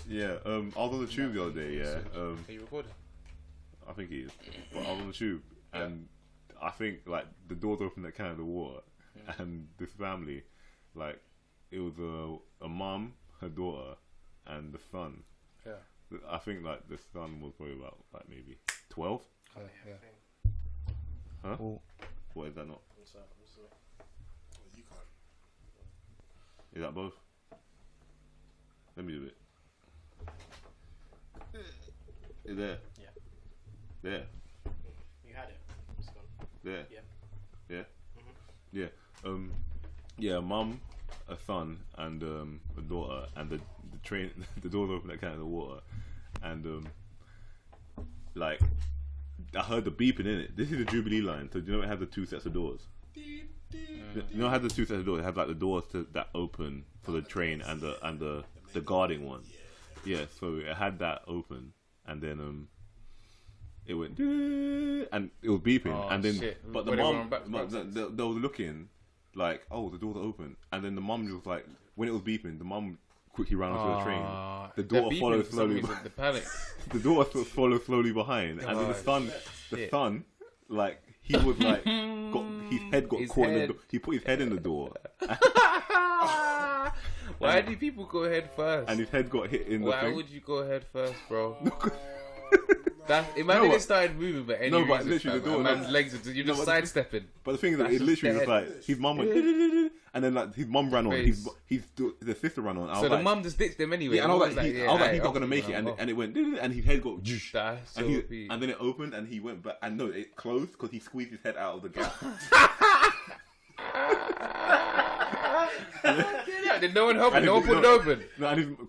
Yeah, I was on the tube the other day, yeah. Are you recording? I think he is. But I was on the tube, and I think, like, the doors opened at Canada Water, and this family, like, it was a mum, her daughter, and the son. Yeah. I think, like, the son was probably about, like, maybe 12? Oh, yeah. Huh? Oh. What, is that not? You can't. Is that both? Let me do it. Is there? Yeah. There. You had it. It's gone. There. Yeah. Yeah. Mhm. Yeah. Yeah. A mum, a son, and a daughter, and the train. The doors open at Canada Water, and like I heard the beeping in it. This is the Jubilee line, so you know it had the two sets of doors. You know it had the two sets of doors. It had like the doors that open for the train and the guarding one. Yeah. So it had that open, and then it went and it was beeping, and then but the mum they was looking like, oh, the doors are open, and then the mum was like, when it was beeping, the mum quickly ran onto the train. The daughter followed slowly. The panic. The daughter followed slowly behind, and then the son, like he was like his head got caught in the door. He put his head in the door. Why do people go head first? And his head got hit in the thing. Why would you go head first, bro? Imagine it started moving, but any but reason, literally the door. man's legs, you're just sidestepping. But the thing is that it literally was like his mum went, and then like his mum ran on. The sister ran on. So the mum just ditched him anyway. Yeah, and I was like, he's not gonna make it, and it went, and his head got, and then it opened, and he went back, and no, it closed because he squeezed his head out of the gap. Did no one help him? No one pulled it open?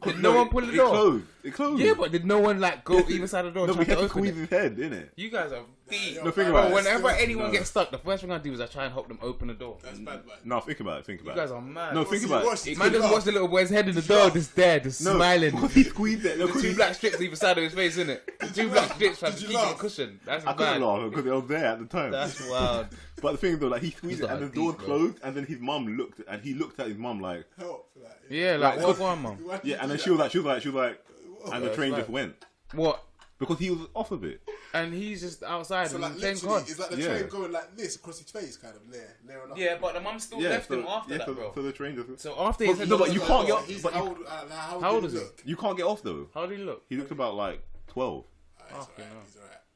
Did no one pull the door? It closed. Yeah, but did no one like go either side of the door? No, try he had to to squeeze his head, innit? You guys are deep. No, think about it. Whenever anyone gets stuck, the first thing I do is I try and help them open the door. That's bad, man. No, think about it. You guys are mad. No, think about it. Man just watched the little boy's head in the door, just there, just smiling. Because he squeezed it. The two black strips either side of his face, innit? The two black strips trying to keep it cushion. That's I couldn't mad. laugh because it was there at the time. That's wild. But the thing though, like he squeezed He's it and the got a door deep, closed, and then his mum looked, and he looked at his mum like, Help. Yeah, like what's going on, mum? yeah, and then she was like, and the train just went. What? Because he was off of it. And he's just outside So and like playing literally, cards. it's like the train going like this across his face, kind of near enough. Yeah, but the mum still left him after that, bro. So the train just. So after he said, no, but you can't get off. He's But how old is he? you can't get off though. how did he look? He looked about like 12. He's alright.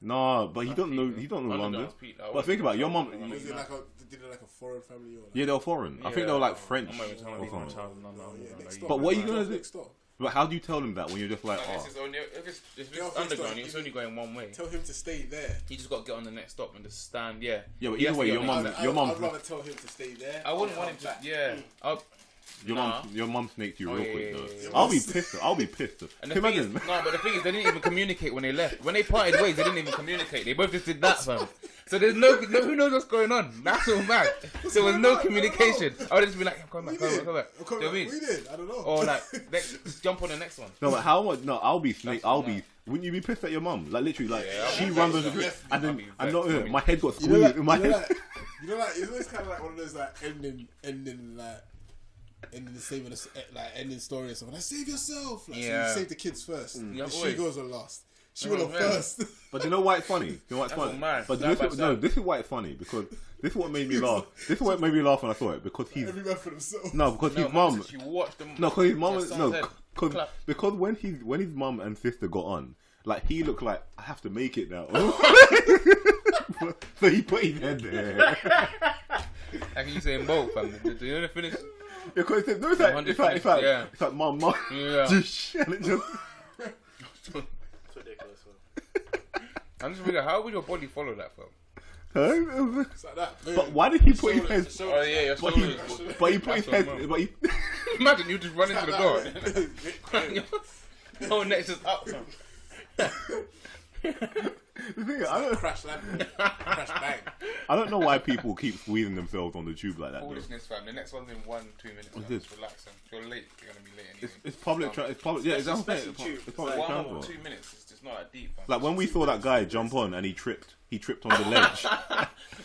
Nah, but he don't know. He don't know London. But think about it, your mum. Was it like a foreign family or? Like, Yeah, they were foreign. I think they were like French. I'm not even telling or you something. next stop, But what are you man. gonna do? Next stop. But how do you tell them that when you're just like, This oh, is only, if it's Yeah, underground, if it's only going one way. Tell him to stay there. You just got to get on the next stop and just stand. Yeah. yeah, but He either has way, to your get on mum, the your I'd mum, rather tell him to stay there. I wouldn't want him to. Yeah. your mum snaked you real quick though. yeah. I'll be pissed. I'll be pissed. And the thing is, but the thing is, they didn't even communicate when they left. When they parted ways, they didn't even communicate. They both just did that, fam. So there's no who knows what's going on. That's all mad. So there was no communication. I would just be like, come back. Do you know what I mean? We did. I don't know. Or like, just jump on the next one. No, but how much? No, I'll be snake. Wouldn't you be pissed at your mum? Like literally, like she runs on the grid, and then I'm not. My head got squeezed in my head. It's always kind of like one of those like ending the saving like ending story or something. Like save yourself. Like, so you save the kids first. And she goes on last. She went on first. But you know why it's funny? You know why it's funny? But this is why it's funny because this is what made me laugh. This is what made me laugh when I saw it because he's every man for themselves. no because his mum. She watched them. No, because his mum. Because when his mum and sister got on, like he looked like I have to make it now. So he put his head there. How can you say both, fam? Do you want to finish? Because it's like mum, Yeah. just and it just. It's ridiculous. I'm just wondering, how would your body follow that, fam? It's like that. But why did he put his head? Oh yeah, your But shoulders. he put his head. But he. Imagine you just run into the door. Your neck's just up. The thing is, Crash landing. Crash bang. I don't know why people keep squeezing themselves on the tube like that. Though. Foolishness, fam. The next one's in 1-2 minutes. What's Fam. this? Just relax, fam. If you're late, you're gonna be late anyway. It's public. It's public. Yeah, it's Especially public. tube. It's public 1 or transport. 2 minutes. It's just not that deep, fam. Like when we saw that guy jump on and he tripped on the ledge.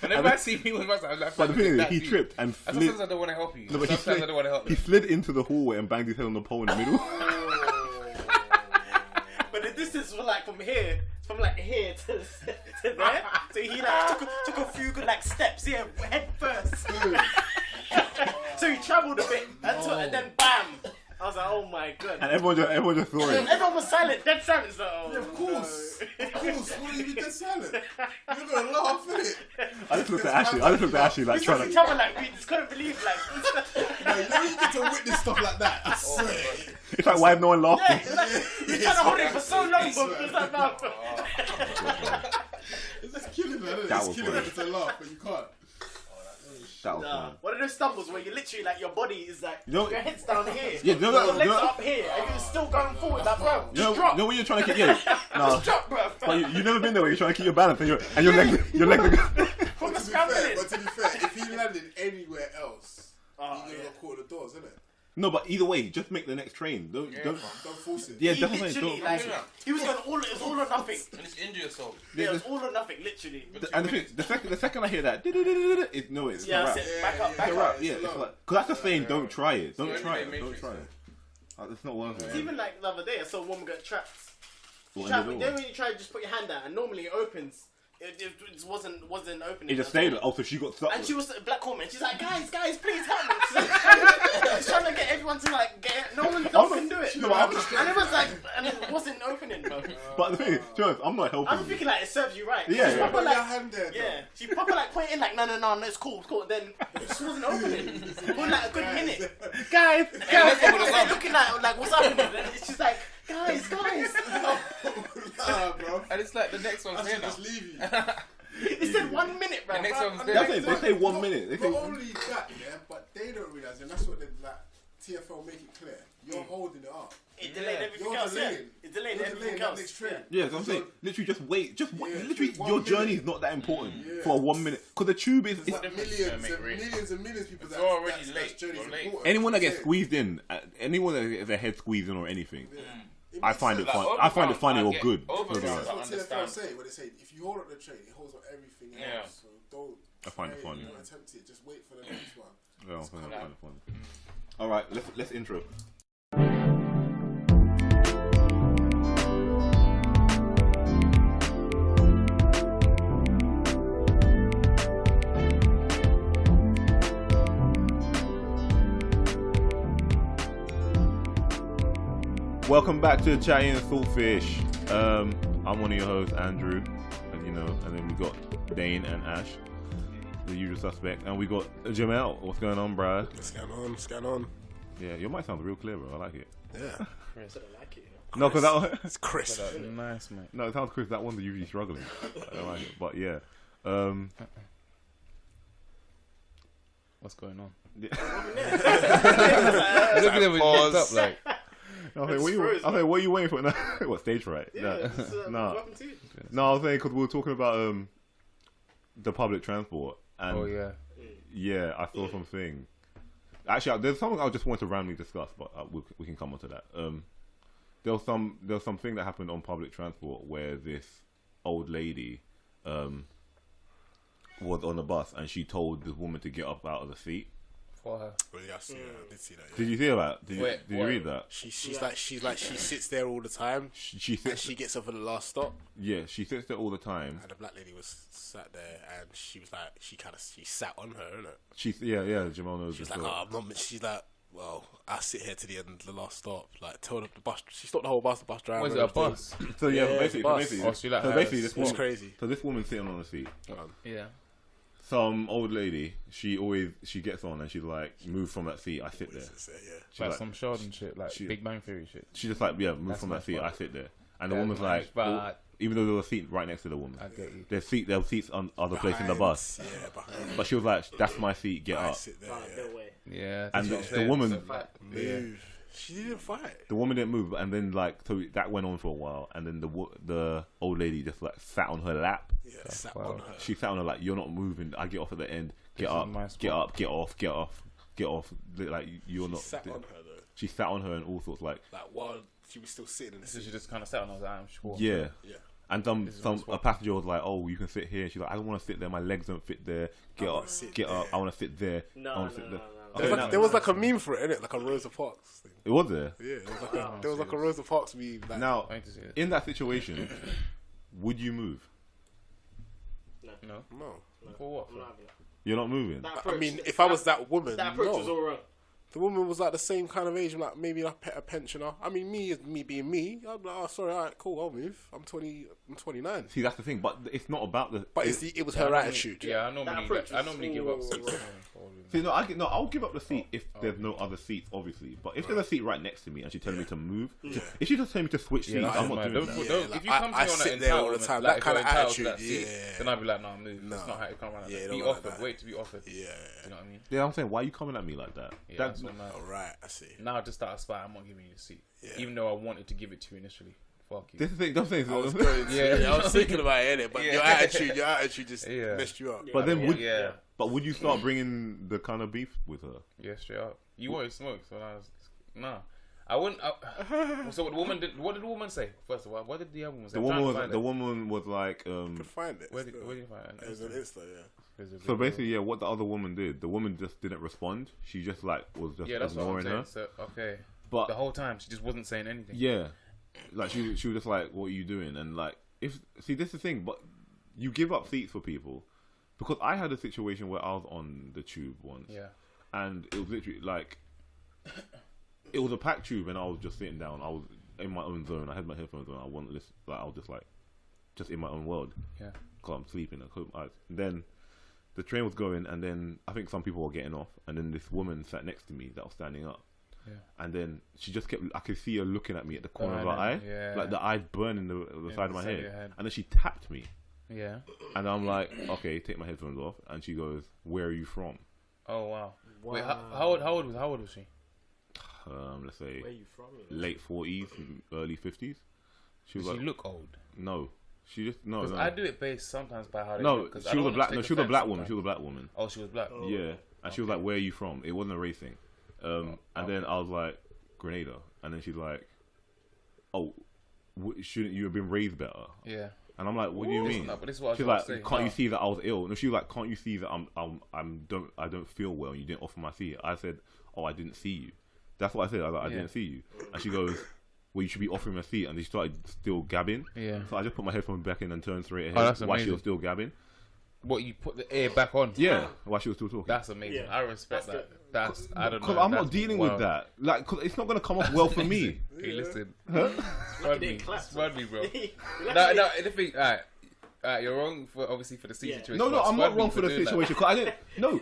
Whenever I see people, I'm like, But the thing is, he tripped and slid. Sometimes I don't want to help you. No, but he Sometimes I don't want to help He you. slid into the hallway and banged his head on the pole in the middle. here to there. So he like took a few good like steps here, head first. So he travelled a bit and then bam. I was like, oh my god. And everyone just saw it. Everyone was silent, dead silent. So, Yeah, of course. Of course. Why are you dead silent? You're gonna laugh, innit? I just looked at Ashley like we trying looked to. at each other like we just couldn't believe like. No, you know you get to witness stuff like that. I swear. It's like, why have no one laughed? Yeah, like, we tried to hold it for so long, but it's like no. It's just killing that, isn't it? That It's was killing funny. it to laugh, but you can't. That was fun. One of those stumbles where you literally like your body is like You know- your head's down here, Yeah, your legs are up here, and you're still going forward. Like, bro, You know, just drop. you know when you're trying to keep no, Just drop, bro. but you've never been there where you're trying to keep your balance and your legs are From the But to scrambling. be fair, if he landed anywhere else, he would have got caught in the doors, isn't it? No, but either way, just make the next train. Don't. Don't force it. Yeah, He definitely. literally, Don't. like, he was going it was all or nothing. And just injure yourself. Yeah, it was all or nothing, literally. And the thing, the second I hear that, it's Yeah, a that's wrap. it. Back up, back It's a up. wrap. Yeah, it's like, cause that's the saying. Don't try it. Don't Yeah, try yeah, it. Don't Matrix, try it. It's not worth It's it. even like the other day, I saw a woman get trapped. What, Trapped. in the Then door? when you try to just put your hand out, and normally it opens. It wasn't opening. It just stayed. Oh, so she got stuck. And she was a black woman. She's like, guys, please help me. She's like, she's trying to get everyone to like get it. No one can do it. No, I'm just- And it was like, and it wasn't opening, bro. But the thing is, to be honest, I'm not helping. I'm thinking like it serves you right. Yeah, She's yeah. proper, Put your like, hand there. yeah, she proper like pointing like, no, it's cool. Then it just wasn't opening. For like a good minute. Guys, everyone's like looking like what's happening? And she's like, guys. Nah, bro. And it's like the next one's I here should now. just leave you. It said 1 minute, bro. The next one's They there. say 1 minute. They say Not only that, yeah, but they don't realise, and that's what they like. TFL make it clear. You're holding it up. It delayed everything You're else. Yeah, delaying. it delayed You're everything delaying that else. next train. Yeah, that's what I'm saying. Literally, just wait. Yeah, Literally, just 1 your minute. journey is not that important Yeah. for 1 minute. Because the tube is. But millions make and really. millions and millions of people If that you're already that's late, journey's you're late. important. Anyone that gets Yeah. squeezed in, anyone that gets their head squeezed in or anything, It I makes find it sense. fun. I find it funny or good. Overground. That's what I TFL understand. say when they say if you hold up the train, it holds up everything Yeah. else. So don't. I find it try funny. Don't attempt it. Just wait for the next one. Yeah, I find it funny. All right, let's intro. Welcome back to Chatty and Saltfish. I'm one of your hosts, Andrew, and and then we got Dane and Ash, the usual suspect, and we got Jamel. What's going on, Brad? Scan on. Yeah, your mic sounds real clear, bro. I like it. Yeah. I said I like it. No, because that It's crisp. Nice, mate. no, it sounds crisp. That one's usually struggling. I don't like it, but yeah. What's going on? Yeah. Look at him with Pause. up like. I was like, what are you waiting for? No, what, stage fright? Yeah, No. it's, No. welcome to it. No, I was saying because we were talking about the public transport, and Oh yeah. yeah, I saw something. Actually, there's something I just wanted to randomly discuss, but we can come on to that. There was something that happened on public transport where this old lady was on the bus and she told this woman to get up out of the seat. For her. Well, yeah, I did see that. Yeah. Did you hear that? Did Wait, you what? read that? She's like she sits there all the time, She and sits. she gets up at the last stop. Yeah, she sits there all the time. And the black lady was sat there, and she was like, she sat on her, innit? Yeah. Jamal knows. She's this like, well. oh, I'm not. She's like, well, I sit here to the end of the last stop. Like, told the bus. She stopped the whole bus. The bus driver. Was it a bus? So yeah, Yeah, basically, bus. Oh, she like so her basically, It was crazy. So this woman's sitting on the seat. Yeah. Some old lady, she gets on and she's like, move from that seat, I sit there. Yeah. She's Like like, some Sheldon shit, like she- Big Bang Theory shit. she just like, yeah, move That's from my that seat, fault. I sit there. And the That's woman's my like, bad. even though there was a seat right next to the woman, I get you. there were seats on other place in the bus. Yeah, behind. But she was like, that's my seat, get I up. sit there. Nah, Yeah. no way. Yeah. And that's what I'm the saying. woman- It's a fact. Move. She didn't fight. The woman didn't move, and then like, so that went on for a while, and then the old lady just like sat on her lap. Yeah, sat wow. on her. She sat on her like, you're not moving. I get off at the end. Get This is up, my get spot. up, get off, get off, get off. Like you're not. Sat on her though. She sat on her and all sorts like, Like while she was still sitting in the So seat. she just kind of sat on. I was like, I'm sure. yeah. Yeah. And This is my a spot. passenger was like, "Oh, you can sit here." She's like, "I don't want to sit there. My legs don't fit there. Get I up, wanna sit get up. there." I want to sit there. I No, want to sit there." There was, Okay, like, there was like a meme for it, innit? Like a Rosa Parks thing. It was there. Yeah, there was like a Rosa Parks meme. Like, Now, I need to see it. in that situation, would you move? No. No. For what? I'm not having that. You're not moving. That I approach- mean, if I was that woman, that approach no. was all wrong. The woman was like the same kind of age, like maybe like a pensioner. I mean, me being me, I'd be like, oh, sorry, all right, cool, I'll move. I'm 29. See, that's the thing, but it's not about the. But it was her attitude. Yeah, I normally give up seats. See, I'll give up the seat if there's no other seats, obviously. But if there's a seat right next to me and she's telling me to move, if she's just telling me to switch seats, I'm not doing that. If you come to me on sit there all the time, that kind of attitude, then I'd be like, no, move. That's not how you come around. Be offered. Wait to be offered. Yeah. You know what I mean? Yeah, I'm saying, why are you coming at me like that? That's what All right, I see. now I just start a spot. I'm not giving you the seat, Yeah. even though I wanted to give it to you initially. Fuck you. This is the thing. I'm saying, I was thinking about it, innit? But your attitude just messed you up. but then would you start bringing the kind of beef with her? Yeah, straight up. You always smoke, so I wouldn't. So what did the woman say? First of all, what did the other woman say? The woman was like, Could find it. Where did you find it? It was on Insta, so basically, what the other woman did, the woman just didn't respond. She just like was just that's ignoring what I'm her. saying. So, okay, But the whole time she just wasn't saying anything. yeah, like she was just like, "What are you doing?" And like, this is the thing. But you give up seats for people, because I had a situation where I was on the tube once, and it was literally like, it was a packed tube, and I was just sitting down. I was in my own zone. I had my headphones on. I wasn't listening. Like I was just in my own world. Yeah, because I'm sleeping. Then the train was going, and then I think some people were getting off, and then this woman sat next to me that was standing up. Yeah. And then she just kept, I could see her looking at me at the corner of her eye, like the eye burning the side of my head. And then she tapped me. Yeah. And I'm like, okay, take my headphones off. And she goes, "Where are you from?" Oh, wow. Wait, how old was she? Let's say Where are you from? late 40s, early 50s. She was Does like, she look old? No. She just, no. Because I do it based sometimes by how they look. No, she was a black woman. She was a black woman. Oh, she was black? Oh. Yeah. And she was like, "Where are you from?" It wasn't a race thing. And then I was like, "Grenada." And then she's like, "Oh, shouldn't you have been raised better?" Yeah. And I'm like, "What do you mean?" No, but this is what she's I was like, saying. "Can't you see that I was ill?" No, she was like, "Can't you see that I don't feel well and you didn't offer my seat?" I said, "Oh, I didn't see you." That's what I said. I was like, "I didn't see you." And she goes, "Well, you should be offering me a seat." And she started still gabbing. Yeah. So I just put my headphones back in and turned straight ahead while she was still gabbing. What, you put the air back on? Yeah, while she was still talking. That's amazing. I respect that. That's, I don't know. Because I'm not dealing with that. Like, cause it's not going to come off well for me. Hey, listen. Spud me, bro. No, the thing, alright, you're wrong for obviously for the seat situation. No, I'm not wrong for the situation. Cause I didn't. No.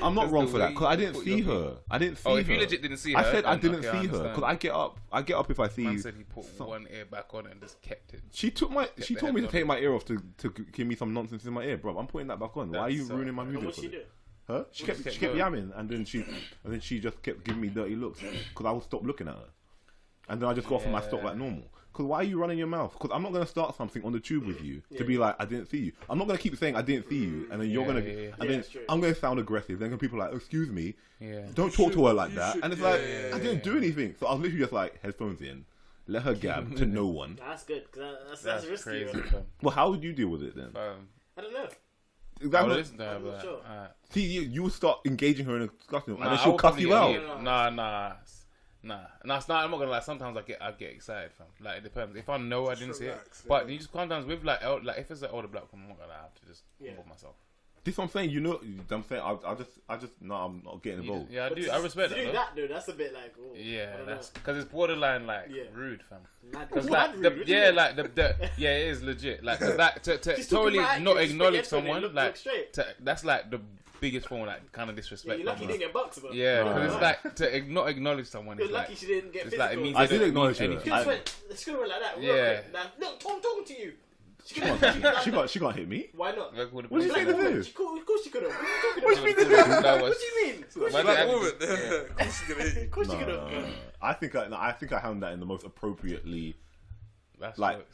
I'm not wrong for that. Cause I didn't see her. I didn't see her. Oh, if you legit didn't see her, I said I didn't see her. Cause I get up if I see. Man said he put one ear back on and just kept it. She told me to take my ear off to give me some nonsense in my ear, bro. I'm putting that back on. Why are you ruining my music? What's she do? Huh? She kept yamming, and then she just kept giving me dirty looks because I would stop looking at her, and then I just got off and I stopped like normal. Because why are you running your mouth? Because I'm not going to start something on the tube with you to be like, "I didn't see you." I'm not going to keep saying I didn't see you, and then you're going to, and then I'm going to sound aggressive. Then people are like, "Excuse me, don't talk to her like that." And it's like, I didn't do anything, so I was literally just like, headphones in, let her gab to no one. That's good, because that's risky. Crazy. Well, how would you deal with it then? I don't know. I'm not sure. See, you start engaging her in a discussion, and then she'll cuss you out. Nah. I'm not gonna lie. Sometimes I get excited, fam. Like, it depends. If I know I didn't see it, but you just sometimes with like if it's an older black woman, I'm not gonna have to just involve myself. This is what I'm saying. You know, I'm saying I just no, I'm not getting involved. Yeah, I do. I respect that. To do that, dude, that's a bit like. Oh, yeah, that's because it's borderline like rude, fam. Because like it is legit. Like to totally not acknowledge someone, like that's like the biggest form of like kind of disrespect. You're lucky you didn't get bucks, bro. Yeah, because it's like to not acknowowledge someone. You're lucky she didn't get physical. Like, it means I did acknowledge her. She just went like that. Yeah. Look, I'm talking to you. She can't hit me. Why not? What do you think this is? Of course she could have. What do you think this is? What do you mean? Of course she could have. I think I handled that in the most appropriately. That's like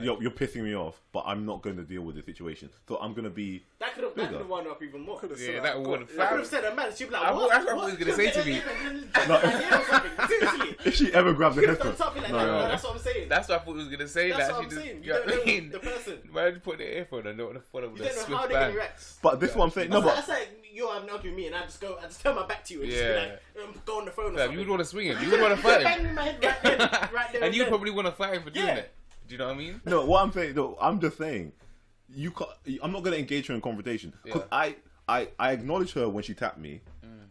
you're pissing me off, but I'm not going to deal with the situation. So I'm going to be. That could have wound up even more. Yeah, that would have. I could have said a man. She'd be like, "What?" That's what I was going to say to me. Seriously. If she ever grabbed the headphone, that's what I'm saying. That's what I thought he was going to say. That's what I'm saying. You don't know the person. Why did you put the earphone? I don't want to follow with a swift bang. You don't know how they're going to react. But this is what I'm saying. No, but that's like you're having an argument with me, and I just turn my back to you and just be like, go on the phone. Or something. You would want to swing him. You would want to fight him. Bang my head right there. And you'd probably want to fight him for doing it. Do you know what I mean? No, what I'm saying, no, I'm just saying, I'm not gonna engage her in confrontation because I acknowledged her when she tapped me,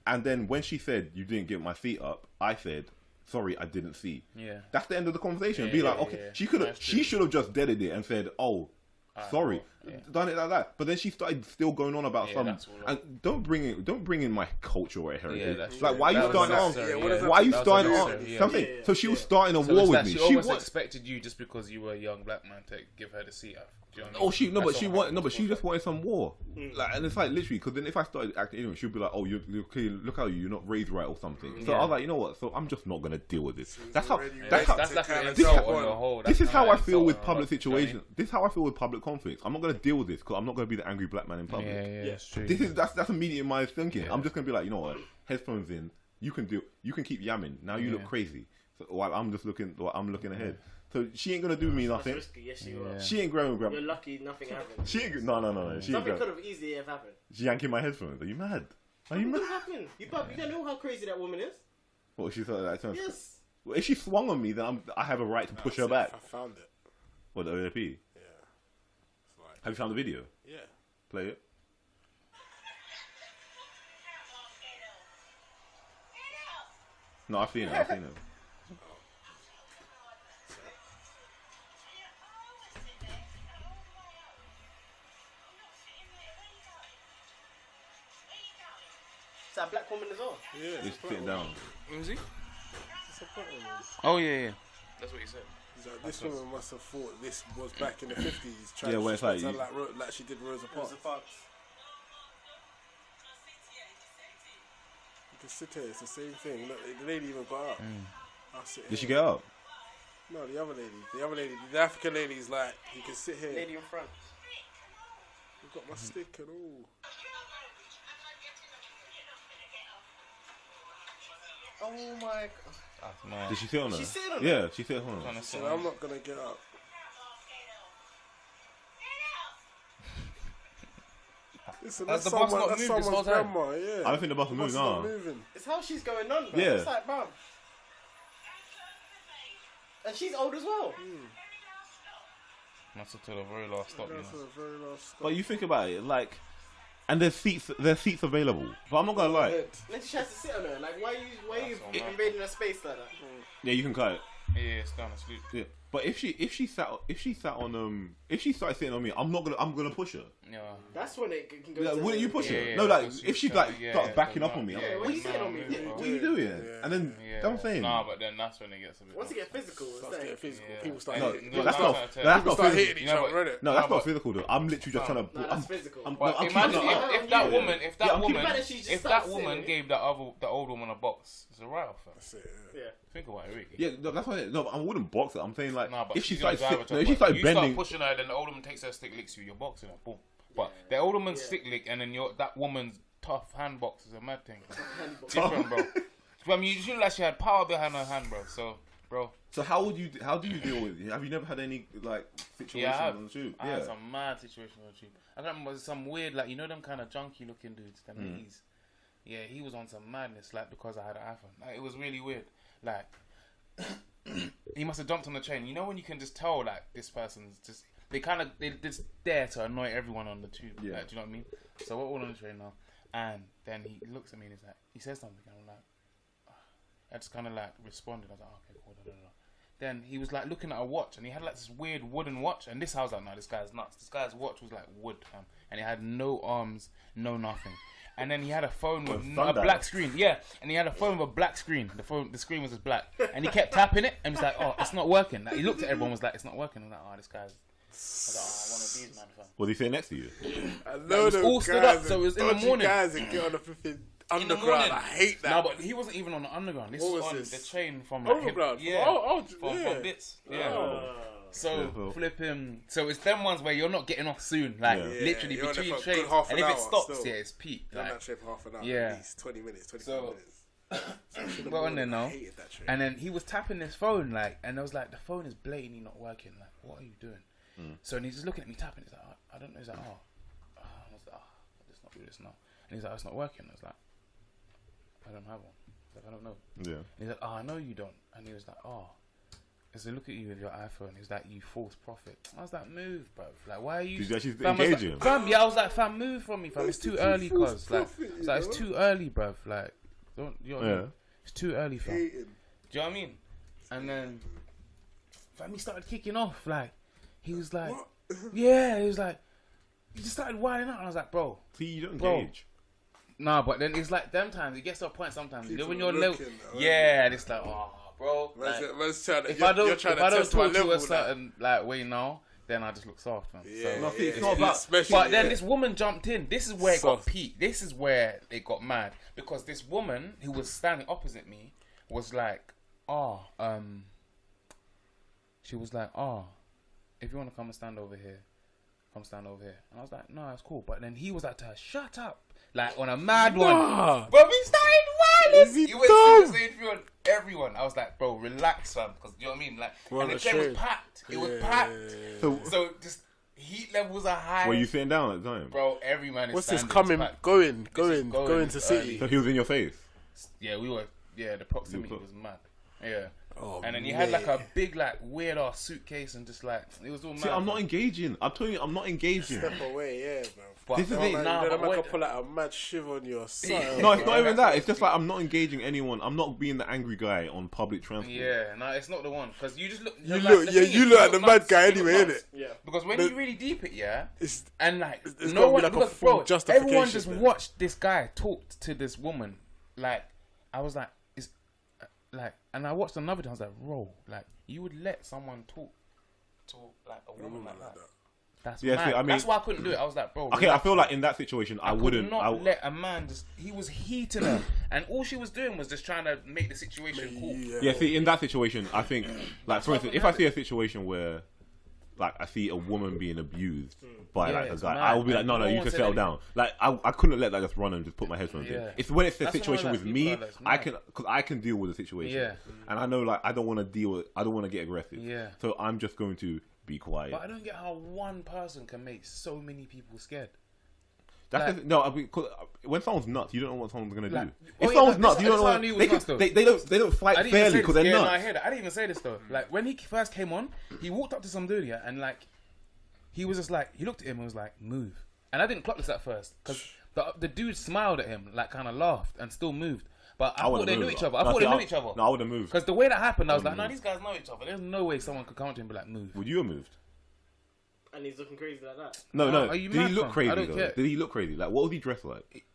and then when she said you didn't get my feet up, I said sorry, I didn't see. Yeah. That's the end of the conversation. Yeah, Be like, yeah, okay, yeah. she should have just deaded it and said, oh. Sorry, done it like that. But then she started still going on about and don't bring in my culture or heritage. that's like, true. why are you That starting was on? unnecessary, Why are you That was starting on unnecessary, something? So she was starting a So war it's with like me. she She almost was. expected you just because you were a young black man to give her the seat up. Do you know what I Oh, mean? but she wanted but she just wanted some war. Like, and it's like literally because then if I started acting ignorant, she'd be like, "Oh, look how you're not raised right or something." So I was like, you know what? So I'm just not gonna deal with this. That's how. That's like an insult on the whole. This is how I feel with insult public on the whole. situations. This is how I feel with public conflicts. I'm not gonna deal with this because I'm not gonna be the angry black man in public. Yeah, it's true. That's immediate in my thinking. I'm just gonna be like, you know what? Headphones in. You can keep yamming. Now you look crazy. So while I'm looking ahead. So she ain't gonna do me nothing. Risky. Yes, you are. She ain't grabbing. You're lucky nothing happened. She ain't. No. She ain't Something could have easily have happened. She yanking my headphones. Are you mad? Are you What mad? happened? You don't know how crazy that woman is. Well, she thought that. Yes. Well, if she swung on me, then I have a right to push her back. I found it. What, the OAP? Yeah. It's like, Have you found the video? yeah. Play it. No, I've seen it. It's that black woman as well. Yeah. Just sitting down. Was he? It's a point on this. Oh yeah. That's what he said. He's like, this woman must have thought this was back in the 50s. Yeah, where it's like like she did Rosa Parks. You can sit here, it's the same thing. Look, the lady even got up. I'll sit Did she here. get up? No, the other lady. The African lady's like, you can sit here. Lady in front. I've got my stick and all. Oh my god. That's mad. Did she sit on her? She's sitting on Yeah, she sit on her. Trying to sit So I'm not gonna get up. Listen, Has that's the bus someone, not that's moved this someone's whole time? grandma, yeah. I don't think the bus is The bus moving is not on. moving. It's how she's going on, bro. Yeah. It's like, bro. And she's old as well. Must have till the very last stop. You That's know. a very last stop. But you think about it, like, and there's seats available. But I'm not gonna lie. Then she has to sit on her. Like, why are you That's all right. invading her space like that? Yeah, you can cut it. Yeah, it's down asleep. Yeah. But if she started sitting on me, I'm gonna push her. Yeah. That's when it can go. Like, to wouldn't you push her? Yeah, No, like because if she she's like got- yeah, starts yeah, backing so up on me, no, I'm Yeah, like, what are you saying on me? what are you doing? Yeah. And then Yeah. that's what I'm saying. Nah, but then that's when it gets a bit. Once you get physical, it's Starts like, getting physical. Yeah. People start No, hitting. no, that's no, not. no, That's People not start physical. hitting each You know, other, innit? No, that's No, not but- physical though. I'm literally just trying to. no, that's physical. I'm But keeping imagine her up. if that Yeah. woman, Yeah, I'm keeping- Imagine she just if that starts woman sitting. gave the old woman a box, it's a write-off. Fam. That's it, yeah. Yeah. Think about it, Ricky. Yeah, no, that's why. No, but I wouldn't box her. I'm saying like Nah, but if she she's gonna started, drive her to no, a if she point. started You bending. start pushing her, then the old woman takes her stick, licks you. You're boxing her. Boom. But the old woman's stick lick, and then that woman's tough hand box is a mad thing. Different, bro. I mean, you feel like she had power behind her hand, bro. So, bro. So how do you deal with it? Have you never had any like situations Yeah, I have. on the tube? I had some mad situations on the tube. I don't remember some weird, like, you know them kind of junky looking dudes, them 80s. Yeah, he was on some madness, like, because I had an iPhone. Like, it was really weird. Like, he must have jumped on the train. You know when you can just tell, like, this person's just, they just dare to annoy everyone on the tube. Yeah. Like, do you know what I mean? So we're all on the train now. And then he looks at me and he's like, he says something, and I'm like, I just kind of like responded. I was like, oh, okay, cool, da, da, da. Then he was like looking at a watch, and he had like this weird wooden watch. And I was like, no, this guy's nuts. This guy's watch was like wood, and it had no arms, no nothing. And then he had a phone with a black screen. Yeah, and he had a phone with a black screen. The screen was just black, and he kept tapping it, and he's like, oh, it's not working. Like, he looked at everyone, was like, it's not working. I'm like, oh, this guy's. I was like, oh, one of these, man, fam. Was he sitting next to you? I know was those all stood guys up, so it was are in the dodgy morning. guys that get on the flipping In the underground. morning. I hate that. No, but he wasn't even on the underground. This What was was on this? the train from like Overground? Yeah, Yeah. from bits. Yeah. So Yeah, well. flipping. So it's them ones where you're not getting off soon, like Yeah. literally you're on there between for a trains, good half and an if it hour stops, still. yeah, it's peak. You're on Like, that train for half an hour, Yeah. at least 20 minutes, 25 So- minutes. we're on there now, I hated that train. and then he was tapping his phone, like, and I was like, the phone is blatantly not working. Like, what are you doing? So and he's just looking at me tapping. He's like, oh, I don't know. He's like, I was like, let's not do this now. And he's like, it's not working. I was like, I don't have one. He's like, I don't know. Yeah. And he's like, oh, I know you don't. And he was like, oh. He said, look at you with your iPhone. He's like, you false prophet. I was like, move, bro. Like, why are you? Did you actually Fam, I was engage like, him? Fam, yeah, I was like, fam, move from me, fam. It's too early, cuz. Like, it's too early, bruv. Like, don't, you know what I mean? It's too early, fam. Do you know what I mean? And then, fam, he started kicking off. Like, he was like, yeah, he was like, he just started wilding out. And I was like, bro. See, you don't Bro. engage. Nah, but then it's like them times. It gets to a point sometimes. You know, when you're low. looking, Yeah, and it's like, oh, bro. Like, if I don't talk to you a certain like way now, then I just look soft, man. Yeah, So, No, see, it's not about. but then this woman jumped in. This is where it got peaked. This is where it got mad because this woman who was standing opposite me was like, she was like, if you want to come and stand over here, come stand over here. And I was like, no, it's cool. But then he was like to her, shut up. Like on a mad one. Bro, he started wilding. He went through on everyone. I was like, bro, relax, fam. Because you know what I mean? Like, and the place was packed. It was packed. So just heat levels are high. Were you sitting down at the time? Bro, every man is What's this standing, coming? it's Going to city. So he was in your face. Yeah, we were. Yeah, the proximity was mad. Yeah. Oh, and then he had like a big, like weird ass suitcase and just like it was all mad. See, I'm not engaging. I'm telling you, I'm not engaging. Step away, yeah, bro. But This is it. Nah, Then but I can pull out a mad shiv on your side. No, it's not even that. It's just like I'm not engaging anyone. I'm not being the angry guy on public transport. yeah, no, it's not the one because you just look. You look at the mad guy anyway, innit? Yeah. Because when you really deep it, yeah, It's and like It's no gotta be one, like a because, full bro, justification, everyone just man. watched this guy talk to this woman. Like I was like, it's like, and I watched another time. I was like, bro, like you would let someone talk to like a woman like that? That's Yeah, mad. see, I mean- That's why I couldn't do it. I was like, bro. Okay, I relax, feel bro. like in that situation, I could wouldn't. not let a man just. He was heating her, and all she was doing was just trying to make the situation cool. Yeah, see, in that situation, I think, like, for instance, if I see a situation where, like, I see a woman being abused by, like, a it's guy, mad, I will be like, man. no, No you one can said settle anything. down. Like, I couldn't let that just run and just put my headphones in. Yeah. It's when it's the That's the situation one, with like, me, people are like, I mad. can, because I can deal with the situation. Yeah. And I know, like, I don't want to deal with, I don't want to get aggressive. Yeah. So I'm just going to be quiet. But I don't get how one person can make so many people scared. That's like- the thing. No, I mean, 'cause when someone's nuts, you don't know what someone's gonna Like- do. oh, If yeah, someone's like, nuts, this- you don't that's know. how I knew he was They, nuts, though. they don't fight I didn't even fairly say because this. they're Yeah, no, nuts. I hear that. I didn't even say this though. Like when he first came on, he walked up to some dude here and like he was just like he looked at him and was like move. And I didn't clock this at first because the dude smiled at him, like kind of laughed and still moved. But I thought would've they knew moved. each other. I No, thought see, they knew each other. No, I would have moved. Because the way that happened, I was like, would've no, these guys know each other. There's no way someone could come to him and be like, move. Would you have moved? And he's looking crazy like that. No, No, no. are you Did he mad, look fam? crazy I don't though? care. Did he look crazy? Like, what was he dressed like?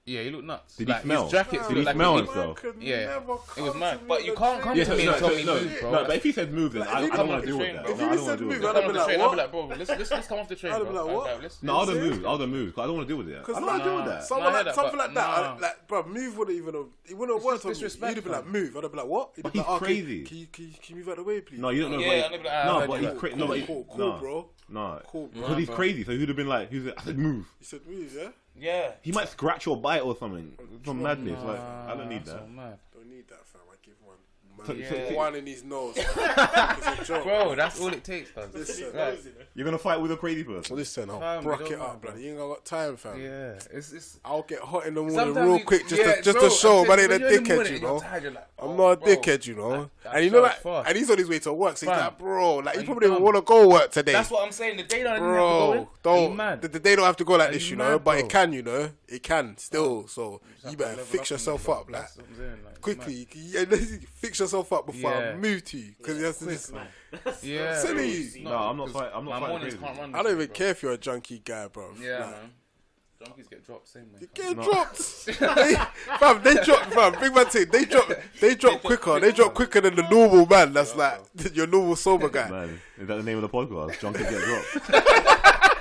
Yeah, he looked nuts. Did he like, smell? His jackets Did he looked like smell he- himself? Yeah, it was mad. But you can't come Yeah, to me and tell me move, bro. no, but if he said move, then Like, I if he don't come want off to the deal with train, that. bro. No, If I he don't said want to deal move, with Come that. I'd off be the like, train. I'll be what? like, bro, let's come off the train, I'd bro. be like, I was what? let's- No, I would have moved. I would have moved. 'Cause I don't want to deal with it. I Because don't want to deal with that. Someone Nah, like, but something like that, nah. like, bro, move wouldn't even have, it wouldn't have worked on me. disrespect, You'd have been like, fam. move. I'd have been like, what? He'd But be like, he's oh, crazy. Can you move out of the way, please? No, you don't know. Yeah, but I'd be like, ah, no, I'd but be he's like, crazy. cool, No, but cool, no, bro. no, Cool, bro. because he's crazy. So he'd have been like, I said move. You said move, yeah? Yeah. He might scratch or bite or something. Some madness. Like, I don't need So that. mad. Don't need that, fam. I give one. So- Yeah. One in his nose. It's a joke. Bro, that's all it takes, cuz. Listen, Right. You're gonna fight with a crazy person. Listen, I'll Fam, brock don't it mind, up, bro. blood. You ain't got time, fam. Yeah, it's I'll get hot in the morning sometimes real you- quick just yeah, to bro, show, I'm man, saying, ain't a when you're in the dickhead, morning you and you're know. tired, you're like, I'm oh, not a bro. dickhead, you know. That And you know, show's like, fast. and he's on his way to work, so he's Fam. like, bro, like, Are you you probably don't dumb? want to go work today. That's what I'm saying. The day don't even Bro, have to go in. Are you don't. mad? The day don't have to go like Are this, you you know, mad, but bro? it can, you know. It can still. So Just you have to better level fix in yourself there, up, bro. like, That's what I'm saying, like, it's quickly. Fix yourself up before I Yeah. move to you. Because that's just, mad. Yeah. Silly. bro. No, I'm not because fight- I'm not my fighting mornings crazy. can't run. I don't even bro. care if you're a junkie guy, bro. Yeah, Like, man. Junkies get dropped same way. you fam. get dropped. They drop, fam. Big man thing. They drop quicker. They drop quicker than the normal man. That's like your normal sober guy. Man, is that the name of the podcast? Junkies get dropped.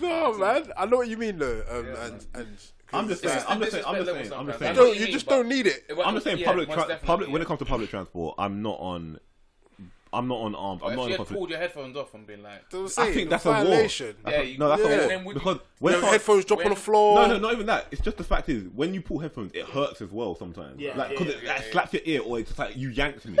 No, man. I know what you mean, though. And I'm just It's saying. just I'm the just saying. I'm just disrespect saying. level I'm just sometimes. saying. I know what you you mean, just but- don't need it. I'm just saying Yeah, public most definitely, public when yeah. it comes to public transport, I'm not on armed. But I'm if not you on had public. pulled your headphones off and been like, I think that's a war. violation. Yeah, you- No, that's yeah. a And then war would because you- when Your someone- headphones drop on when- the floor. no, not even that. It's just the fact is when you pull headphones, it hurts as well sometimes. Yeah, like because yeah, it slaps your ear or it's like you yanked me.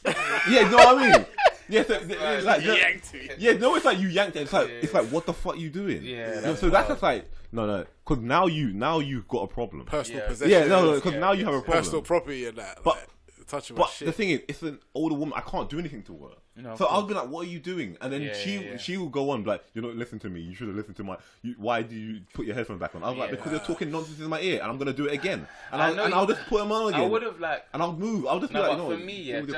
Yeah, you know what I mean? Yeah, so, it's like yanked me. Yeah, no, it's like you yanked it. It's like Yeah. it's like what the fuck you doing? Yeah, No, that's so that's wild. just like no, because now you've got a problem. Personal Yeah. possession. Yeah, no, because now you have a problem. Personal property and that. But like, touching my But shit. the thing is, it's an older woman. I can't do anything to her. No, of So I'll course. be like, "What are you doing?" And then Yeah, she will go on like, "You're not listening to me. You should have listened to my. Why do you put your headphones back on?" I was like, "Because you're talking nonsense in my ear, and I'm gonna do it again." And I'll just put them on again. I would have like. And I'll move. I'll just be No, like, but "No." for me, yeah, and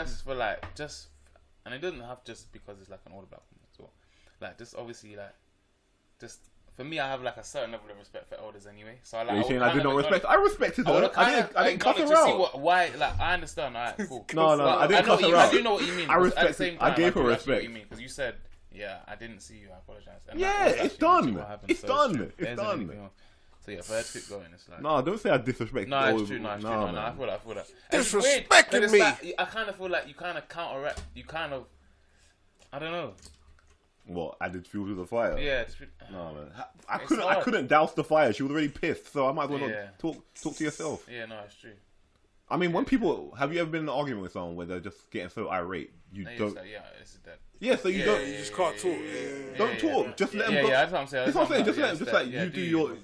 it doesn't have just because it's like an older black woman as well. Like, just obviously, like, just for me, I have like a certain level of respect for elders anyway. So I like. You're saying I did not respect? I respected her. I didn't cuss her to see out. why. Like, I understand. Alright, cool. No, But I didn't cuss her out. I do know what you mean. I because at the respected- same I time, gave her do actually know what respect. you mean because you said, "Yeah, I didn't see you. I apologize." And Yeah, that was it's actually done. legit what happened, It's so done. true. It's There isn't done. anything else. So yeah, for her to keep going, it's like. No, don't say I disrespect. No, it's true. No, it's true. No, I feel that. I feel that. And it's weird, 'cause Disrespecting it's me. like, I kind of feel like you kind of counteract. You kind of. I don't know. What? Added fuel to the fire. Yeah. No, man. I It's couldn't. I hard. couldn't douse the fire. She was already pissed, so I might as well Yeah. not talk to yourself. Yeah. No, it's true. I mean, when people have you ever been in an argument with someone where they're just getting so irate, you No, don't. Like, yeah, it's dead. Yeah, so you don't. You just can't talk. Don't talk. Just let them Yeah, go. that's what I'm saying. That's what I'm saying. Just let them. Yeah, Just like yeah, you do your.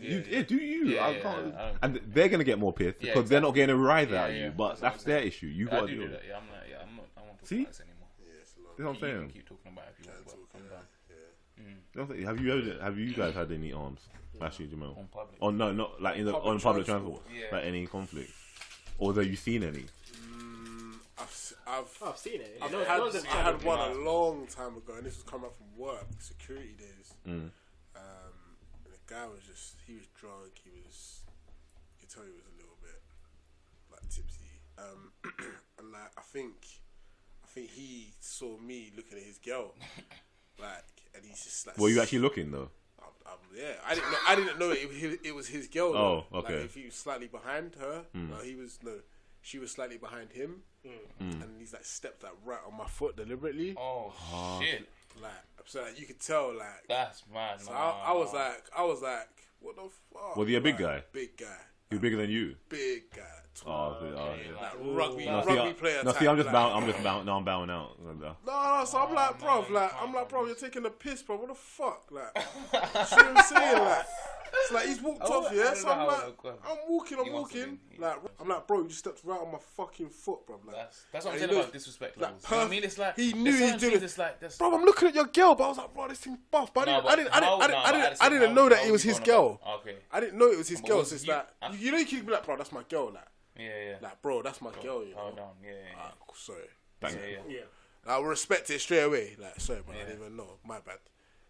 Do you? Yeah, I yeah, can't. I don't- And they're gonna get more pissed Yeah, because they're not getting a rise Yeah, out of yeah, you. But that's what that's I'm their saying. issue. You I gotta do deal do with that. it. Yeah, I'm not. Yeah, I'm not. I won't talk See? about this anymore. That's what I'm You can saying. keep talking about it if you want, but calm down. That's what I'm saying. Have you guys had any arms? Actually, Jamal. On public. Oh no, not like in the Public on public transport. transport. Yeah. Like any conflict, or have you seen any? I've seen it. I No, had, no, I had one a long time ago, and this was coming up from work, security days. Mm. And the guy was he was drunk. You could tell he was a little bit like tipsy. And like I think he saw me looking at his girl, like, and he's just like. Were you actually looking though? Yeah, I didn't know it was his girl. Oh, though. okay. Like, if he was slightly behind her, she was slightly behind him, and he's like stepped like right on my foot deliberately. Oh shit! Like, so like, you could tell like. That's mad. So I was like, what the fuck? Was he a big Like, guy? Big guy. He was bigger than you. Big guy. Oh, Like rugby player. No, type, see, I'm just like- bound. I'm just bound. No, I'm bowing out. No, so I'm like, bro, you're taking the piss, bro. What the fuck? Like, see what I'm saying? Like, it's like he's walked off, I yeah? don't So know I'm how like, it'll go. I'm walking. He must have been. Like, I'm like, bro, you just stepped right on my fucking foot, bro. Like, That's what I'm and saying he about looked disrespect like levels. You know what I mean? It's like he knew there's he certain did things it. It's like that's bro, I'm looking at your girl, but I was like, bro, this thing buff. But No, I didn't know that it was his girl. Okay. I didn't know it was his But girl. was So it's you- like, you know, you can be like, bro, that's my girl. Like, Yeah. like, bro, that's my girl. You know. Hold on. Yeah. Alright, cool, sorry. Yeah. Yeah. I will respect it straight away. Like, sorry, but I Yeah. didn't even know. My bad.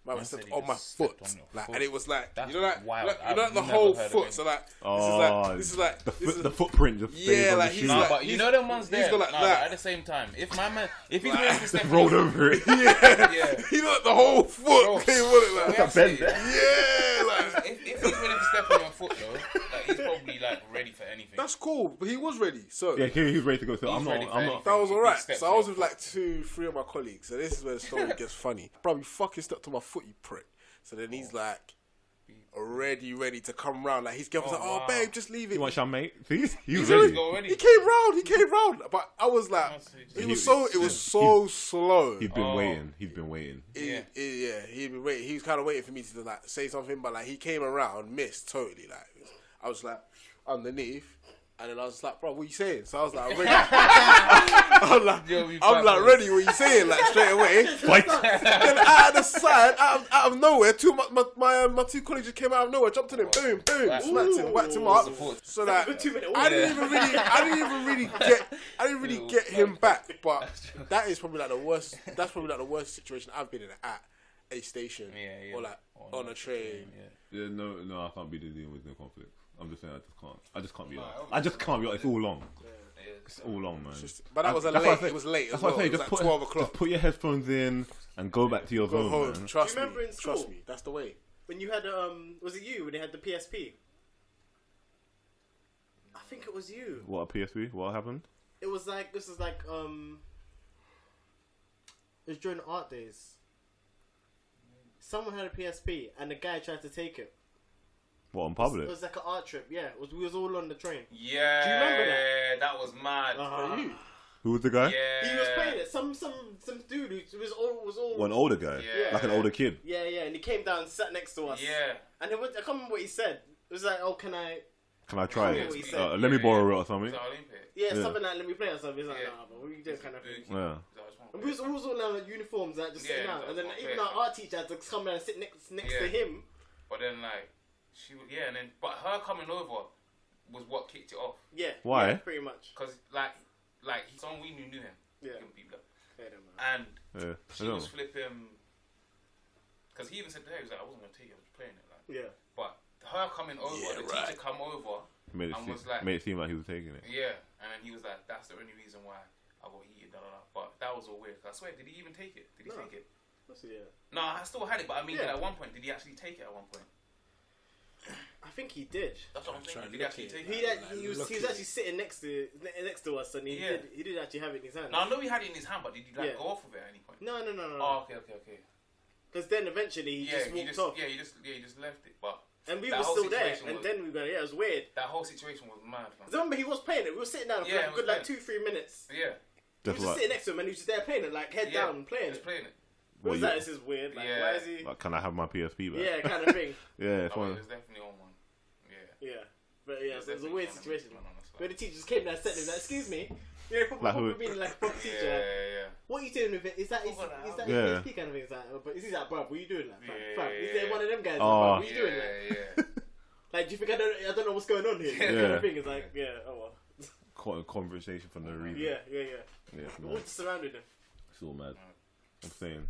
My bad said stepped he on my just foot. stepped on your Like, foot. and it was like, That's you know, wild. like the I've the never whole heard of foot. it. So like, Oh, this is like the footprint just stays Yeah, on like, the he's shoe. like- But you know them ones he's there. got like Nah, that. but at the same time, if my man, if he's willing to step Just rolled on- over it. yeah, he looked the whole foot Bro, came on it like, that's bend it. yeah, like If he's willing to step on your foot though, like he's probably like ready for anything. that's cool. But he was ready. So Yeah, he was ready to go. So He's I'm ready not. for I'm anything. not. that was He alright. stepped So I on was your with like 2-3 of my colleagues. So this is where the story gets funny. Bro, you fucking stepped on my foot, you prick. So then he's like already ready to come round. Like his girl was like, oh wow. babe, just leave it. You want some mate? See, he was He's already- ready. already. He came round. But I was like, it was so slow. He's been waiting. He's been waiting. He'd been waiting. He was kind of waiting for me to like say something, but like he came around, missed totally. Like I was like underneath, and then I was like, bro, what you saying? So I was like, ready. I'm like, ready. What you saying? Like straight away. Fight. Then out of the side, out of nowhere, my two colleagues just came out of nowhere, jumped on him, boom, smacked him, whacked him up. So that I didn't even really get him back. But that is probably like the worst. That's probably like the worst situation I've been in at a station or like on a train. Yeah, no, I can't be dealing with no conflict. I'm just saying, I just can't be honest. I just can't be honest. It's all long. It's all long, man. But that was it was late. That's what I say. It was Just like 12 o'clock. Just put your headphones in and go back to your Go zone, home. man. Trust Do you remember me. in school? Trust me. That's the way. When you had was it you when they had the PSP? I think it was you. What a PSV? What happened? It was like it was during art days. Someone had a PSP and the guy tried to take it. What, in It public? was like an art trip. Yeah, we was all on the train. Yeah. Do you remember that? That was mad. Who was the guy? Yeah. He was playing it. Some dude who was all. Well, an older guy. Yeah. Like an older kid. Yeah, and he came down and sat next to us. Yeah. And I can't remember what he said. It was like, oh, can I Can I try Yeah, it? what he said. Let me borrow it or something. Yeah, Yeah. something like let me play or something. It's like, nah, but what are you doing kind of thing. Yeah. And we was all in like uniforms, like just sitting out. And then even our art teacher had to come down and sit next to him. But then like, but her coming over was what kicked it off. Yeah. Why? Yeah, pretty much. Because someone we knew him. Yeah. And Yeah. she was flipping. Because he even said to her, he was like, I wasn't gonna take it, I was playing it. Like. Yeah. But her coming over, the teacher come over made it seem like he was taking it. Yeah, and then he was like, that's the only reason why I got heated, But that was all weird. Cause I swear, did he even take it? Did he take it? Yeah. No, I still had it, but I mean, at one point, did he actually take it at one point? I think he did. That's what I'm saying. Did he actually take it? He was actually sitting next to us, and he did actually have it in his hand. No, I know he had it in his hand, but did he go off of it at any point? No. Oh, okay. Because then eventually he just walked off. Yeah, he just left it, but. And we were still there, and then we got it was weird. That whole situation was mad. Remember, he was playing it. We were sitting down for a good 2-3 minutes. Yeah. He was just sitting next to him, and he was just there playing it, like head down, playing it. Playing it. What was that? This is weird. Like, why is he? Like, can I have my PSP back? Yeah, kind of thing. Yeah, it's It one. was definitely on one. Yeah. But yeah, so it was a weird situation. But the teacher just came down and said, like, excuse me. You know, probably being like a proper teacher. Yeah. What are you doing with it? Is that his PSP kind of thing? It's like, but is he like, bruv, what are you doing? Like, fam, is there one of them guys? Like, what are you doing? Like, like, do you think I don't know what's going on here? Kind of thing. It's like, oh well. Conversation for no reason. Yeah. We're just surrounding him. It's all mad. I'm saying.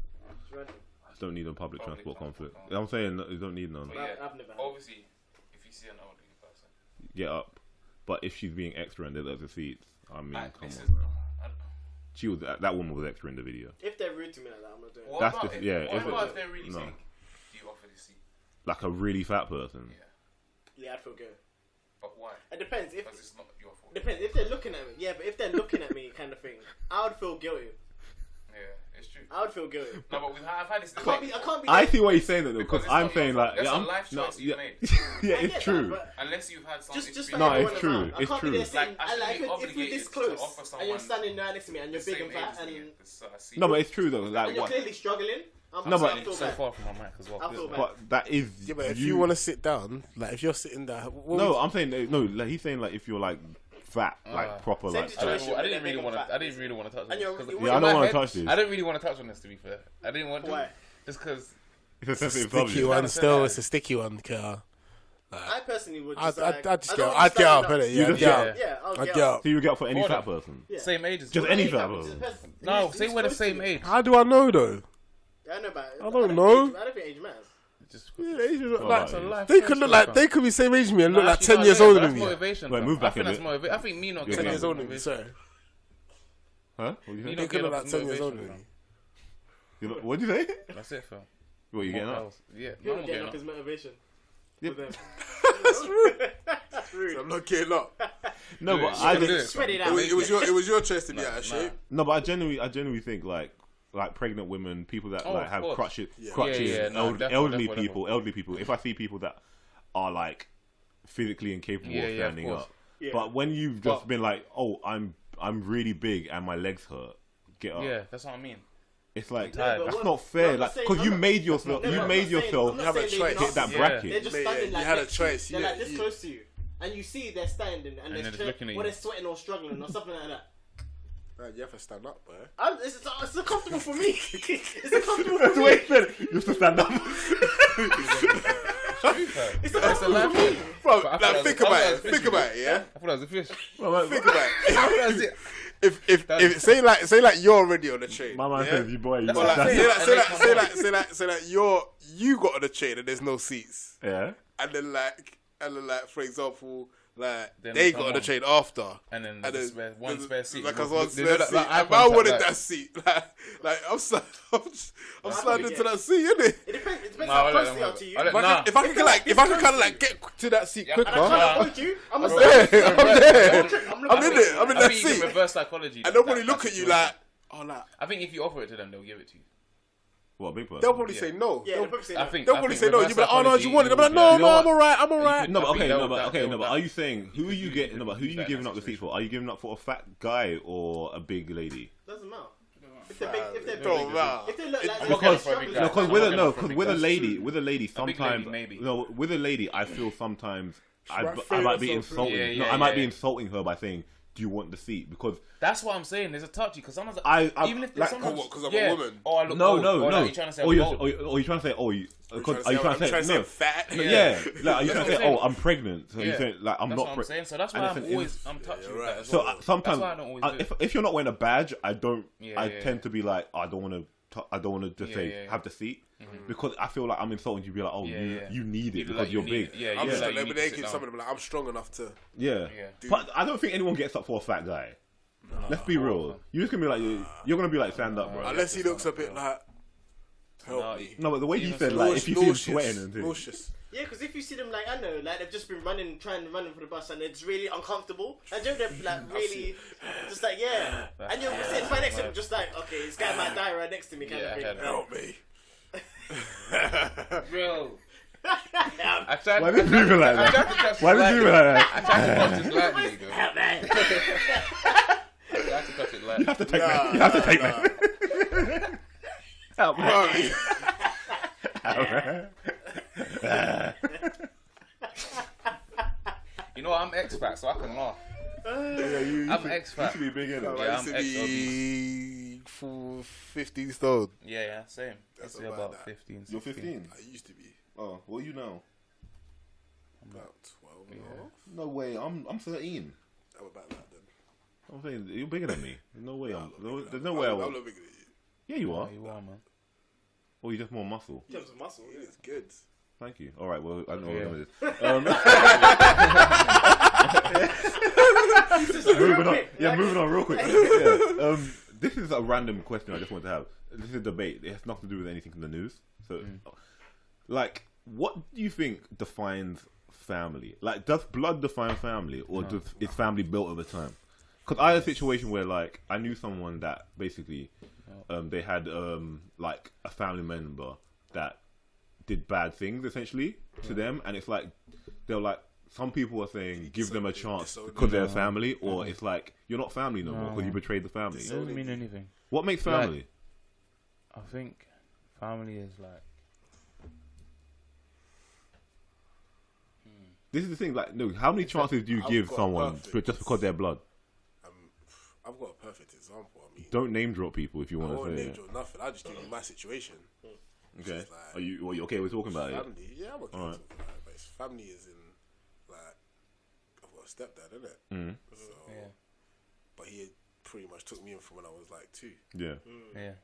Surrounding. I don't need a public transport conflict. I'm saying you don't need none. I've never had. Obviously, if you see an elderly person, Get up. But if she's being extra and there's other seats, I mean, come this on, is- bro. I- She was that woman was extra in the video. If they're rude to me like that, I'm not doing it. What That's about the- if, yeah, What if about it- if they're really no. sick? Do you offer the seat? Like a really fat person. Yeah, I'd feel good. But why? It depends. Because it's not your fault. Depends. If they're looking at me, yeah, but if they're looking at me kind of thing, I would feel guilty. Yeah, it's true. I would feel guilty. No, but I've had this. I can't be. I see what he's saying though, because it's I'm not saying your like, fault. yeah, That's I'm a life choice yeah, you've made. yeah, I get it's that, true. but Unless you've had some just experience. No, like it's true. I It's can't true. be there saying, Like, like, if you're obligated this to close offer and someone you're standing right next to me and you're the big and same fat age as me, and I see. No, but it's true though. Like you're what? clearly struggling, No, but- I feel so bad. far from my mic as well. I feel bad. But that is. Yeah, but if you want to sit down, like if you're sitting there, No, I'm saying no. Like he's saying like if you're like fat, like proper, Same like. situation. I didn't really want to touch on And this. you're- 'cause you in Yeah, I my don't want head, to touch this. I didn't really want to touch on this, to be fair. I didn't want to. Why? Just because. It's a sensitive sticky subject. one. Yeah. Still, it's a sticky one. Car. I personally would I'd just get I'd get up, innit? You Yeah, just get up. Yeah, I'll I'd get get up. up. So you would get up for any Hold fat on. person. Yeah. Same age as Just well. any Any fat fat person. person. No, Who's say we're the close to same me? age. How do I know though? I know about it. I don't know. I don't think age matters. Just Yeah, they should look Oh, like, yeah. they could look like they could be same age as me and look No, like actually, 10 no, years yeah, older but than that's me. motivation. Wait, fam. move back I think a that's bit. motivation. I think me not Yeah, getting 10 yeah. up years is older than me. motivation. Sorry, Huh? What do you You say? they not could getting look up like is 10 years motivation, older than fam. me. What do you say? That's it, fam. What you getting What up? else? Yeah, no, People I'm getting getting up up. is motivation. Yep. For them. That's rude. That's rude. I'm not getting up. No, Do but it. I You can do just it, Sweat fam. it out. It was your choice to be out of shape. no, but I genuinely think like pregnant women, people that Oh, like of have course. crutches, Yeah, no, elderly definitely. people. If I see people that are like physically incapable Yeah, of yeah, of standing course. up, Yeah. but when you've just been like, oh, I'm really big and my legs hurt, get up. Yeah, that's what I mean. It's like Yeah, but that's what- not fair, I'm not like saying- because I'm you not- made yourself, No, you I'm made not saying- yourself I'm not You have a saying they choice. can hit that ask you. bracket. They're just Yeah, standing you like had a next to you. choice. They're Yeah, like this you- close to you, and you see they're standing and they're they're just looking at or you. they're sweating or struggling or something like that. Man, you have to stand up, bro. It's uncomfortable for me. It's uncomfortable That's for what me. he said. You have to stand up. It's That's a uncomfortable life for me. Bro, But I thought like, that think was- about I it. thought that was Think about it, yeah? I thought that was a fish. Think about it. That was it. If say like you're already on the train. My man yeah? says, "You boy, you That's Well, what I'm like, saying. say like you got on the train and there's no seats, yeah." and then like for example, like Then they got on the someone- train after, And then there's one spare seat. Like, There's one no- spare that- seat. that eye If I contact, wanted like- that seat, like I'm sliding get to that seat, innit? It depends Nah, how I close don't they know. are to you. I don't- If Nah. I can kind of like get to that seat quicker, And I can't Nah. avoid you. I'm I'm a there, I'm there, I'm I'm in it, I'm in I that think you can seat, reverse psychology. and nobody look at you like, oh, like I think if you offer it to them, they'll give it to you. What big person? they'll probably say no. Yeah, they'll probably say I no. think They'll probably say no. reverse You be like, oh no, do you want it? I'm like, psychology, no, You know no, what? I'm alright. No, but I think okay, they'll- no, but they'll- okay, no, they'll- but are you saying who are you getting? No, but who are you That giving up the situation. seat for? Are you giving up for a fat guy or a big lady? Doesn't matter. If they're big, if they're Don't big, matter. if they look like I'm they're not going for a struggling. big guy. No, because I'm with not a going no, for a because big with a guy. lady, big lady, sometimes maybe. no, with a lady, I feel sometimes I might be insulting. I might be insulting her by saying, "Do you want the seat?" Because that's what I'm saying. There's a touchy because someone's even if like, someone because I'm a woman. Or I look old, or like, you trying to say or you trying to say, are you trying to say I'm fat? Yeah, like are you trying to say, I'm pregnant? So you saying like I'm that's not what I'm saying. So that's why I'm touchy with that as so well. sometimes that's why I don't always do. if you're not wearing a badge, I tend to be like, I don't want to just say have the seat. Because I feel like I'm insulting you. Be like, you need it because you're big. I'm just eliminating somebody. Like, I'm strong enough to. Yeah. But I don't think anyone gets up for a fat guy. Let's be real. You're just gonna be like, you're gonna be like, stand up, bro. Unless he looks a bit like, help me. No, but the way you said, like, if you see him sweating and things. Yeah, because if you see them, like, I know, like, they've just been trying to run for the bus and it's really uncomfortable. And they're, like, really, just like, And you're sitting right next to them, just like, okay, this guy might die right next to me, kind of thing. Help me. Bro. Why did you moving like that? Why did you moving like that? I tried to touch it lightly, though. Help me. I have to touch it lightly. You have to take me. You have to take me. Help me. You know, I'm X-Fat, so I can laugh. I'm X-Fat. You used to be big, innit? Yeah, I'm X-Obese. 15 stone. Yeah, same. That's It's about 15, 16. You're 15? I used to be. Oh, what are you now? About 12 and a half. No way, I'm 13. I'm about that then. I'm saying, you're bigger than me. There's no way there's no I'm way I not will. bigger than you. Yeah, you are. Yeah, you are, man. Or you're just more muscle. In terms of muscle, It's good. Thank you. All right, well, I know what it is. Moving on. Yeah, moving on real quick. Yeah. This is a random question I just want to have. This is a debate. It has nothing to do with anything in the news. So, like, what do you think defines family? Like, does blood define family, or is family built over time? Because I had a situation where, like, I knew someone that basically, they had like a family member that did bad things essentially to them, and it's like they're like, some people are saying give them a chance because they're family, or it's like you're not family no more because you betrayed the family. It doesn't mean anything. What makes family? Like, I think family is like. This is the thing. Like, no, how many chances do you give someone just because they're blood? I've got a perfect example. I mean, don't name drop people if you want to say. I won't name drop nothing. I'll just give you my situation. Okay. Like, are you okay with talking about family? it? Yeah, I'm okay with talking about it. But it's family is in, like, I've got a stepdad, isn't it? So, but he pretty much took me in from when I was like 2. Yeah. Yeah.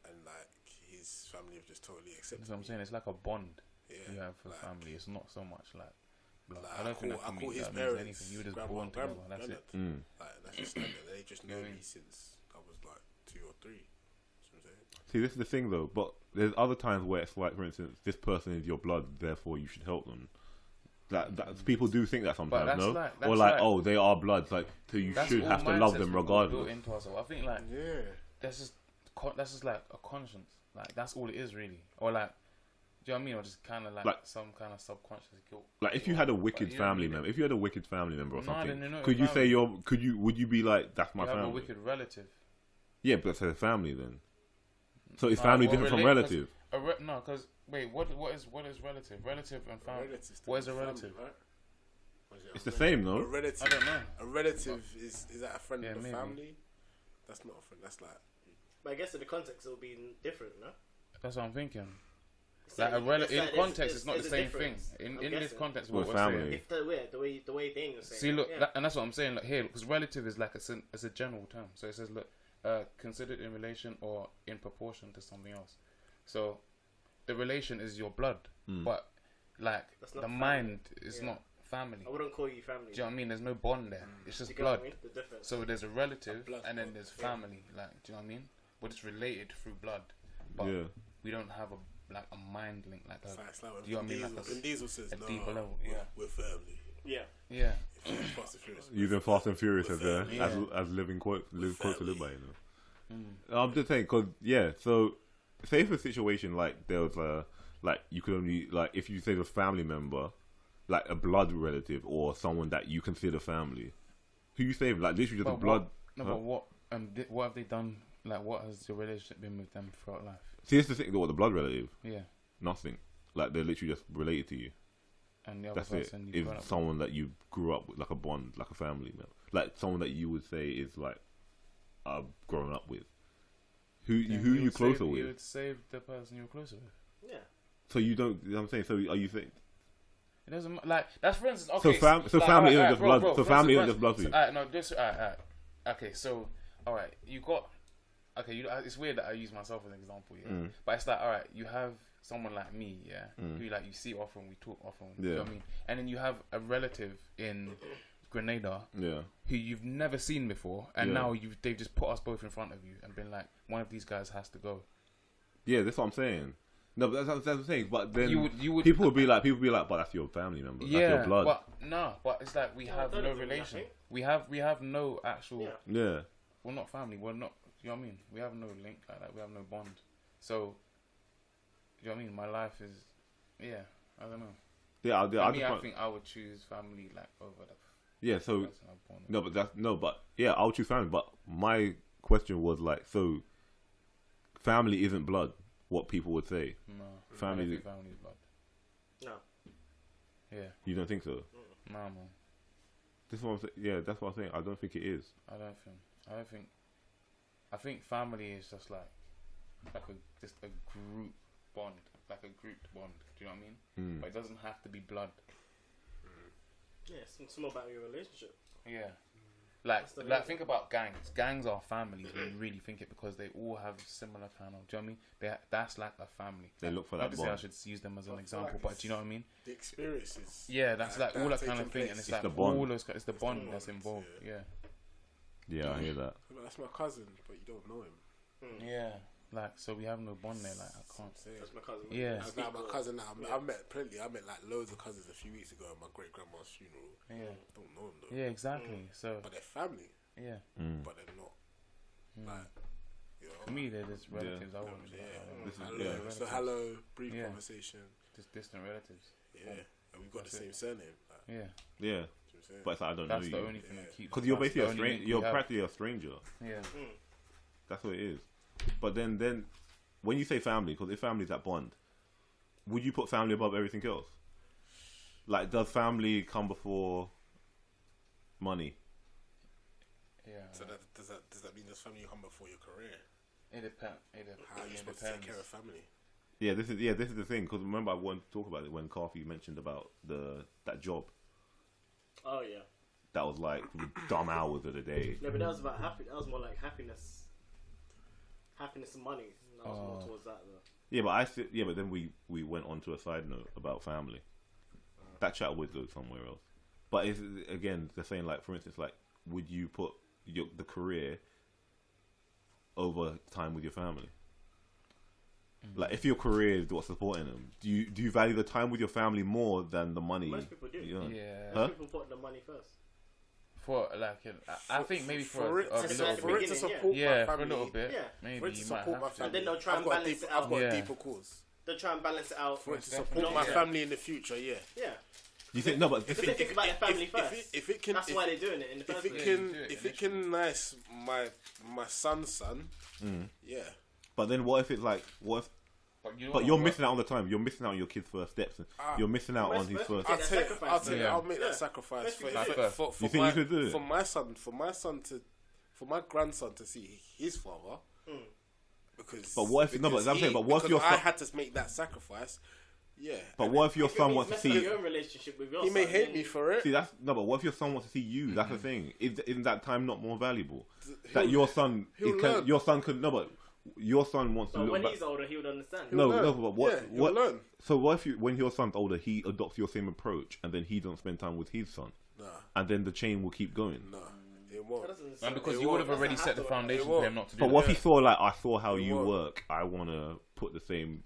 And like his family have just totally accepted. That's what I'm saying. It's like a bond you have for family. It's not so much like. I don't think that means anything. You were just born together. That's it. Like, that's just standard. They just know me since I was like 2 or 3. See, this is the thing though, but there's other times where it's like, for instance, this person is your blood, therefore you should help them. That people do think that sometimes, no? Or like, oh, they are blood, like, so you should have to love them regardless. Into ourselves. I think like, that's just like a conscience. Like, that's all it is really. Or like, do you know what I mean? Or just kind of like some kind of subconscious guilt. Like, if you had a wicked family member, or something, no, could you say would you be like, that's my family? Have a wicked relative. Yeah, but that's a family then. So is family different from relative? No, because wait, what is relative? Relative and family. What is a relative? Family, right? It's the same, no? A relative. I don't know. A relative is that a friend of the family? That's not a friend. That's like. But I guess in the context it'll be different, no? That's what I'm thinking. Like in context, it's not the same thing. In this context, what we're saying. If the way things are saying. See, look, and that's what I'm saying. Like here, because relative is like a general term. So it says, look, considered in relation or in proportion to something else. So the relation is your blood, but like the mind is not family. I wouldn't call you family. Do you know what I mean? There's no bond there. It's just blood. So there's a relative, and then there's family. Like, do you know what I mean? But it's related through blood. But we don't have a mind link like that. Do you know what I mean? Like when Diesel says a deeper level. We're family. Yeah. Fast and Furious. Using Fast and Furious as living quote to live by, you know. I'm just saying, because so say for a situation like there was like you could only, like, if you say the family member, like a blood relative or someone that you consider family, who you save, like literally just a blood. But what have they done? Like, what has your relationship been with them throughout life? See, it's the thing. What, the blood relative? Yeah. Nothing. Like, they're literally just related to you. And the other That's it. person If someone that you grew up with, like a bond, like a family member, like someone that you would say is like I've grown up with. Who you closer with? You would save the person you're closer with. Yeah. So you don't. You know what I'm saying. So are you saying? It doesn't like that's for instance. Okay, so family isn't just blood. So family isn't just blood for you. No, this. Okay, so all right, you got. Okay, it's weird that I use myself as an example, yeah. But it's like, all right, you have someone like me, yeah, who like you see often, we talk often, you know what I mean? And then you have a relative in Grenada, who you've never seen before, and now they've just put us both in front of you and been like, one of these guys has to go. Yeah, that's what I'm saying. No, but that's what I'm saying. But then you would, people would be like, but that's your family member. That's your blood. But it's like we have no relation. We have no actual. Yeah. We're not family. We're not. You know what I mean? We have no link like that. We have no bond. So, you know what I mean? My life is, I don't know. Yeah, I think I would choose family like over the. Yeah. So I would choose family. But my question was like, so family isn't blood. What people would say. No. Family is blood. No. Yeah. You don't think so? No, man. That's what I'm saying. Yeah, that's what I'm saying. I don't think it is. I think family is just like a group bond, like a group bond. Do you know what I mean? But it doesn't have to be blood. Yeah, it's more about your relationship. Yeah. Like think about gangs. Gangs are families when you really think it, because they all have similar kind of. Do you know what I mean? That's like a family. They look for that bond. Obviously, I should use them as an example, but do you know what I mean? The experiences. Yeah, that's like all that kind of thing, and it's like the bond. all those. It's the bond that's involved. Yeah. Yeah, I hear that. That's my cousin, but you don't know him. Yeah. Like, so we have no bond there. Like, I can't say. That's my cousin. Yeah. That's not my cousin now. I met plenty. I met like loads of cousins a few weeks ago at my great grandma's funeral. Yeah. Don't know them though. Yeah, exactly. So. But they're family. Yeah. But they're not. Like, you know, for me, they're just relatives. I wouldn't. Hello, brief conversation. Just distant relatives. Yeah. And we've got the same surname. Like, yeah. But it's like, I don't know you. That's the only thing that keeps. Because you're basically a stranger. You're practically a stranger. Yeah. That's what it is. But then, when you say family, because if family's that bond, would you put family above everything else? Like, does family come before money? Yeah. So does that mean does family come before your career? It depends. How are you supposed to take care of family? Yeah, this is the thing. Because remember, I wanted to talk about it when Carthy mentioned about that job. Oh yeah. That was like dumb hours of the day. No, but that was about That was more like happiness and money. That was more towards that though. Yeah, but then we went on to a side note about family. That chat would go somewhere else. But it's, again, they're saying like, for instance, like, would you put the career over time with your family? Like, if your career is what's supporting them, do you value the time with your family more than the money? Most people do. You know? Yeah. Most people put the money first. For like, I think maybe for it to support my family, for a little bit, maybe for it to you might support my have to. family. And then they'll try and balance it out. I've got a deeper cause. They'll try and balance it out. For it to support my family in the future, yeah. Yeah. You think no, but Because they think about their family first. If it can, that's why they're doing it in the first place. If it can nice my son's son, yeah. But then what if it's like But you're missing out on the time. You're missing out on your kid's first steps. You're missing out on his first. I'll make that sacrifice for you think you could do it? For my grandson to see his father. Because. But what if I'm saying? But what if your son? I had to make that sacrifice. Yeah. But what if your son wants to see? Your relationship with your he may hate me for it. See, but what if your son wants to see you? That's the thing. Isn't that time not more valuable? That your son, your son could your son wants to look when back. he's older, he would understand. No, but what? Learn. So what if when your son's older, he adopts your same approach, and then he doesn't spend time with his son? Nah. And then the chain will keep going. Nah, it won't. And because you would have already set the foundation for him not to do. But what if he saw I saw how you work. I want to put the same.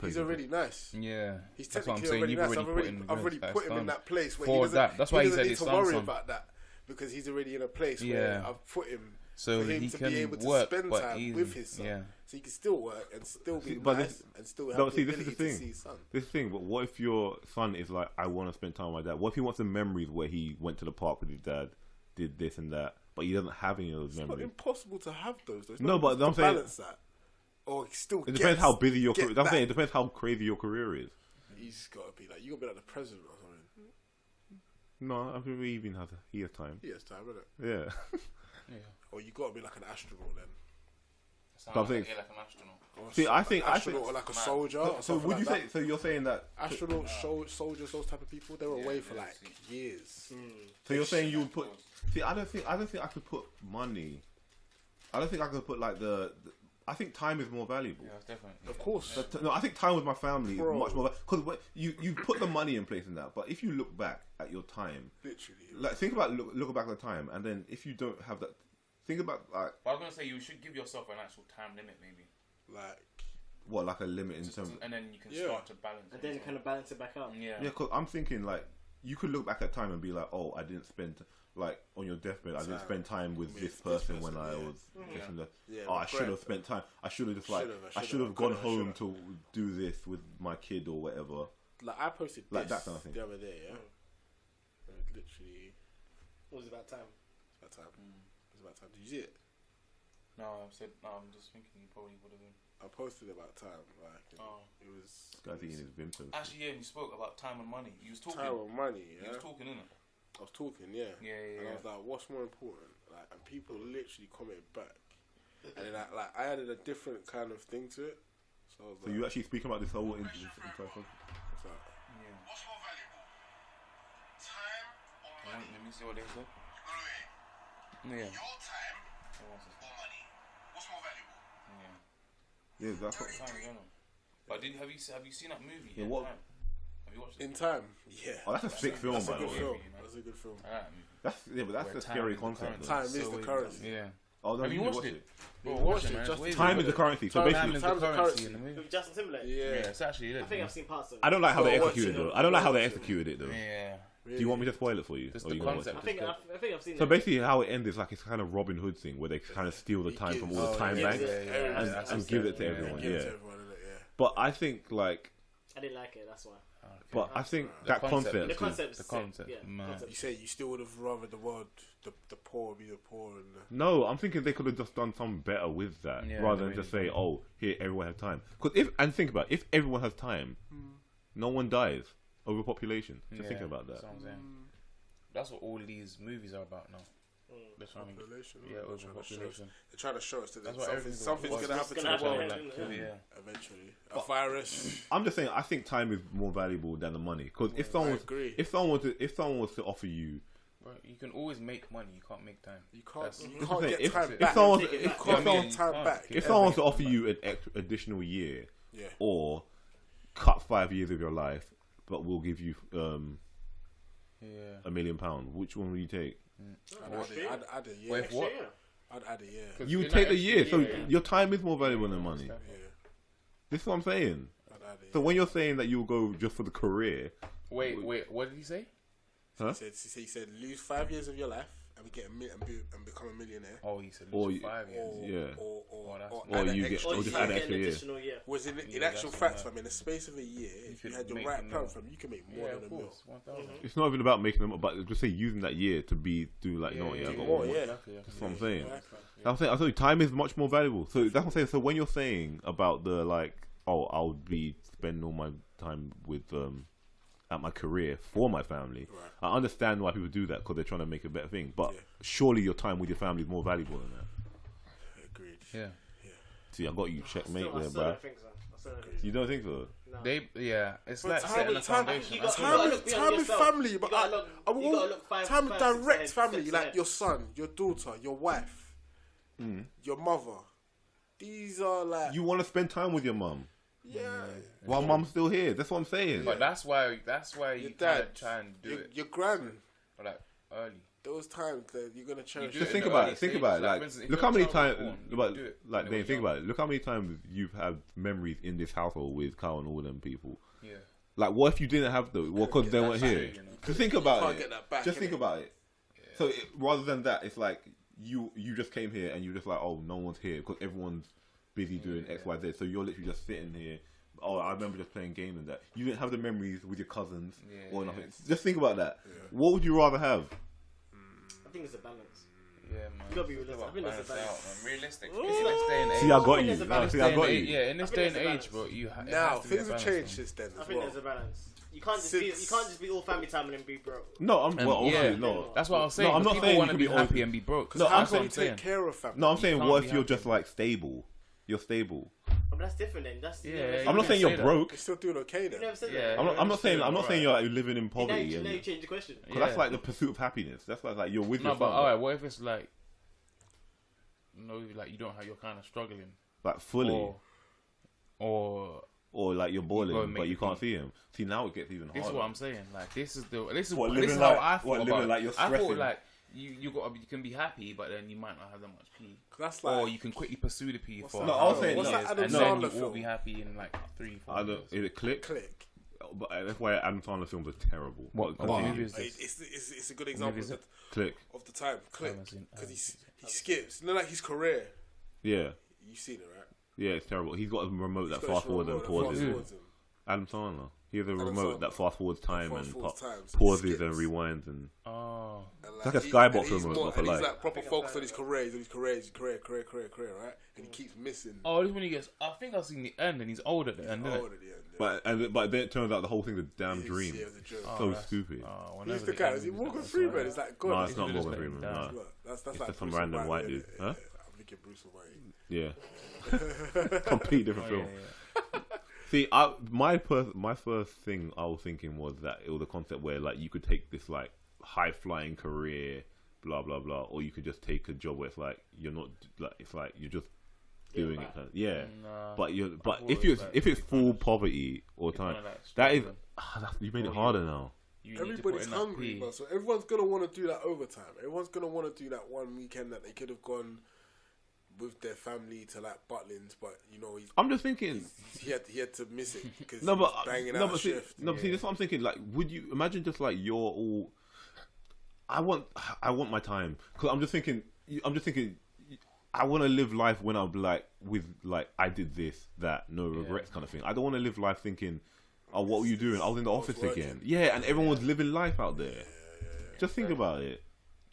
He's already nice. Yeah, he's technically already nice. I've already put him in that place where he doesn't. That's why he said need to worry about that because he's already in a place where I've put him. So for him he to can be able to work, spend time with his son. Yeah. So he can still work and still be but nice and still have the ability to see his son. This thing, but what if your son is like, I want to spend time with my dad? What if he wants the memories where he went to the park with his dad, did this and that, but he doesn't have any of those memories? It's not impossible to have those. No, but I'm saying balance that. Or still it depends how busy your career. I'm saying it depends how crazy your career is. He's got to be like, you got to be like the president or something. No, I think we even have he has time. He has time, innit? Yeah. Yeah. Or you gotta be like an astronaut then. Sound think- like an astronaut. Or See, I think or like a soldier. or So something would you like say? So you're saying that? that. Astronauts, soldiers, those type of people, they were away for like years. So you're saying you would put? See, I don't think I could put money. I don't think I could put like the I think time is more valuable. Yeah, definitely. Of course. No, I think time with my family Bro. is much more because you put the money in place in that. But if you look back at your time, Literally. like think about look back at the time, and then if you don't have that, think about like But I was gonna say you should give yourself an actual time limit, maybe. Like, what like a limit in terms. And then you can Yeah. start to balance. And it then as well. kind of balance it back out. Yeah. Yeah, because I'm thinking like you could look back at time and be like, oh, I didn't spend like on your deathbed, I didn't spend time with this person when I was. This and that. yeah, Oh, I should have regret. spent time. I should have just like I should should've, have gone could've, home should've. to do this with my kid or whatever. Like I posted Like this that kind of thing. the other day, yeah. Literally, What was it about time? it's about time. It's about time. Did you see it? No, I said no. I'm just thinking you probably would have been. I posted about time. Like it was. This guy's eating his Vimto. Actually, yeah, you spoke about time and money. You was talking. Time and money. You Yeah. was talking, innit? I was talking, yeah. Yeah, yeah, And I yeah. was like, what's more important? Like, and people literally commented back. And then I added a different kind of thing to it. So I was So like, you actually speaking about this whole entire what's that? Yeah. What's more valuable? Time or money? Let me see what they said. Wait, Yeah. your time or money? What's more valuable? Yeah. Yeah, that's what. Time, you know. But have you seen that movie? Yeah, In what- Time? Have you watched it? In time. Yeah. Oh, that's a sick film, That's a by the good way. film. you know. That's a good film. I like that movie. That's but that's Where a time scary is the concept. currency. though. Time is the currency. Yeah. Oh, no, Have you didn't watched it? Bro, Watch watch it, it, man. just- It's way Time good. is the currency. So Time Time basically, is Time's the the currency currency. in the movie. With Justin Timberlake? Yeah. Yeah, it's actually it. I think I've seen parts of it. I don't like how they Gotta watch executed it, it though. though. I don't like how they Gotta watch it. executed it though. Yeah. Do you want me to spoil it for you? Just Or the you gonna watch concept. it? I think I've seen So it. basically, how it ends is like it's kind of Robin Hood thing where they kind of steal the time from all the time yeah, banks yeah, and give it to everyone. Give it Yeah, to everyone, innit? Yeah. but I think like, I didn't like it, that's why. but I think The that concept. concept. The is- concept. The concept. Yeah, Man. concept. You say you still would have rather the world, the poor be the poor and the... No, I'm thinking they could have just done something better with that Yeah, rather they than just really say, "Oh, here everyone has time." Because think about it, if everyone has time, no one dies. Overpopulation. Just thinking about that. That's what I'm saying. That's what all these movies are about now. That's what I mean. Population. Yeah, overpopulation. They're trying to show us that That's what something's everything's going to happen to gonna the world happen. Yeah. eventually. A virus. I'm just saying, I think time is more valuable than the money. Because if I agree. someone was to offer you, Bro, you can always make money. You can't make time. You can't, That's- you That's can't the get thing. time If back. someone- You if- can't if get someone- time back. if someone wants to offer you an additional year, Yeah. or cut 5 years of your life, but we'll give you Yeah. £1 million, which one will you take? I'd add a year. Wait, for what? I'd add a year. 'Cause You would in take that the year, extra so year, your time is more valuable than money. Yeah. This is what I'm saying. I'd add a year. So when you're saying that you'll go just for the career, Wait. What did he say? huh? He said lose 5 years of your life and get and become a millionaire. Oh, he said Or lose you- 5 years. Yeah. Or Or add an you get- extra or just year. add an extra year. additional year. Was in Yeah, actual that's fact, mad. fam, in the space of a year, if you could had the make right the plan, mil. fam, you can make more Yeah, than of a mil. course. 1,000. It's not even about making them, but just say using that year to do like, no, yeah, I do got more, more. yeah. Exactly, That's what I'm saying. Exactly. I'm saying, I tell you, time is much more valuable. So that's what I'm saying. So when you're saying about the like, oh, I'll be spending all my time with at my career for my family. Right. I understand why people do that because they're trying to make a better thing. But Yeah. surely your time with your family is more valuable than that. Agreed. Yeah. See, I got you checkmate I there, still bro. don't think so. I still don't think so. You don't think so? No. It's But like time setting with- a time- foundation. you That's got- what- you Time gotta with look beyond with yourself. family, You but gotta look- I you gotta look five- time with five, six direct ahead, family, steps like ahead. your son, your daughter, your wife, your mother. These are like You want to spend time with your mum yeah. while mum's still here. That's what I'm saying. But that's why you Your kind dad, of try and do your, it your gran. like early. Those times that you're gonna cherish. do Just it think in the about early it. Think stages. about it. Like, Like, for instance, if look your how many child was times. born, you Like, do it like, when they Dane, was think young. about it. Look how many times you've had memories in this household with Carl and all them people. Yeah. Like, what if you didn't have those? Well, because they weren't back, here. you know. Just think about can't it. get that back, Just think innit? about it. So rather than that, it's like you just came here and you're just like, oh, no one's here because everyone's busy doing X, Y, Z. So you're literally just sitting here. Oh, I remember just playing games and that. You didn't have the memories with your cousins or nothing. Just think about that. What would you rather have? I think it's a balance. Yeah, man. You gotta be It's realistic. about I think there's a balance balance. out, man. Realistic. In this day and age. See, I got think you. there's a No, balance. see, I got you. Yeah, in this I think day and there's a age, balance. bro, you it Now has to be a things have balance, changed man. since then I as think well. there's a balance. You can't just be all family time and then be broke. No, obviously, yeah, no. That's what I was saying. No, I'm not people saying want you to can be be happy and be broke. No, That's how what can I'm you saying. take care of family? No, I'm saying, can't what be if you're happy. just like stable? You're stable. But that's different then. That's Yeah, I'm not saying you're broke. You're still doing okay You then. never said Yeah. that. I'm not saying you're like living in Now poverty. you And, change the question. cause that's like the pursuit of happiness. That's like you're with No, your but son, alright, what if it's like, like you don't have, you're kind of struggling, like fully, or like you're go balling, and but make you the can't team. see him. See, now it gets even harder. this is what I'm saying. Like this is What, this is living how like- I thought what, living about it. like you're I thought stressing? like you can be happy, but then you might not have that much P. That's like Or you can quickly pursue the P for that? No, I was saying- what's no, that Adam and then Sandler you film? will be happy in like 3-4 I don't. years. Is it click? Click. But that's why Adam Sandler films are terrible. What Continue. movie is this? It's a good example is it? Click. of the time. Click. haven't seen- I Because haven't he skips. You know, like his career. Yeah, You've seen it, right? yeah, it's terrible. He's got a remote that He's got fast his forwards and remote that pauses. fast forwards him. Adam Sandler. He has a Adam remote Sandler. that fast forwards time Fast and forwards times. pauses Skips. and rewinds and. Oh, And It's like a he- Skybox and he's remote, more- but for and he's life. like proper focused on his career, right? And he keeps missing. this when he gets. I think I've seen the end, and he's old at the end. Isn't it? Old at the end. But then it turns out the whole thing's a damn dream. Yeah, it was a joke. So that's- stupid. Oh, Who's whenever the they guy? get Is he movies Morgan like that, Freeman? Is that good? No, it's not He's Morgan just Freeman. letting No. down. That's It's like just some Bruce random Almighty, white innit? dude. Huh? I'm thinking Bruce Almighty. Yeah. Complete different Oh, film. yeah. See, my first thing I was thinking was that it was a concept where like you could take this like high flying career, blah blah blah, or you could just take a job where it's like you're not like it's like you're just doing it. Yeah, Nah, but I thought if it was it's like full poverty all the you're time, kinda, like, that is struggling. you made it Or harder now. You need to put Everybody's in that hungry, P. bro. So everyone's gonna want to do that overtime. Everyone's gonna want to do that one weekend that they could have gone with their family to like Butlins, but you know I'm just thinking. he had to miss it because No, he but was banging no, out a but see, shift. no, but see, that's what I'm thinking. Like, would you imagine just like you're all? I want my time because I'm just thinking. I want to live life when I'm like with like I did this, that, no regrets kind of thing. I don't want to live life thinking, oh, what were you doing? I was in the office working. again. Yeah, and everyone was living life out there. Just think about it.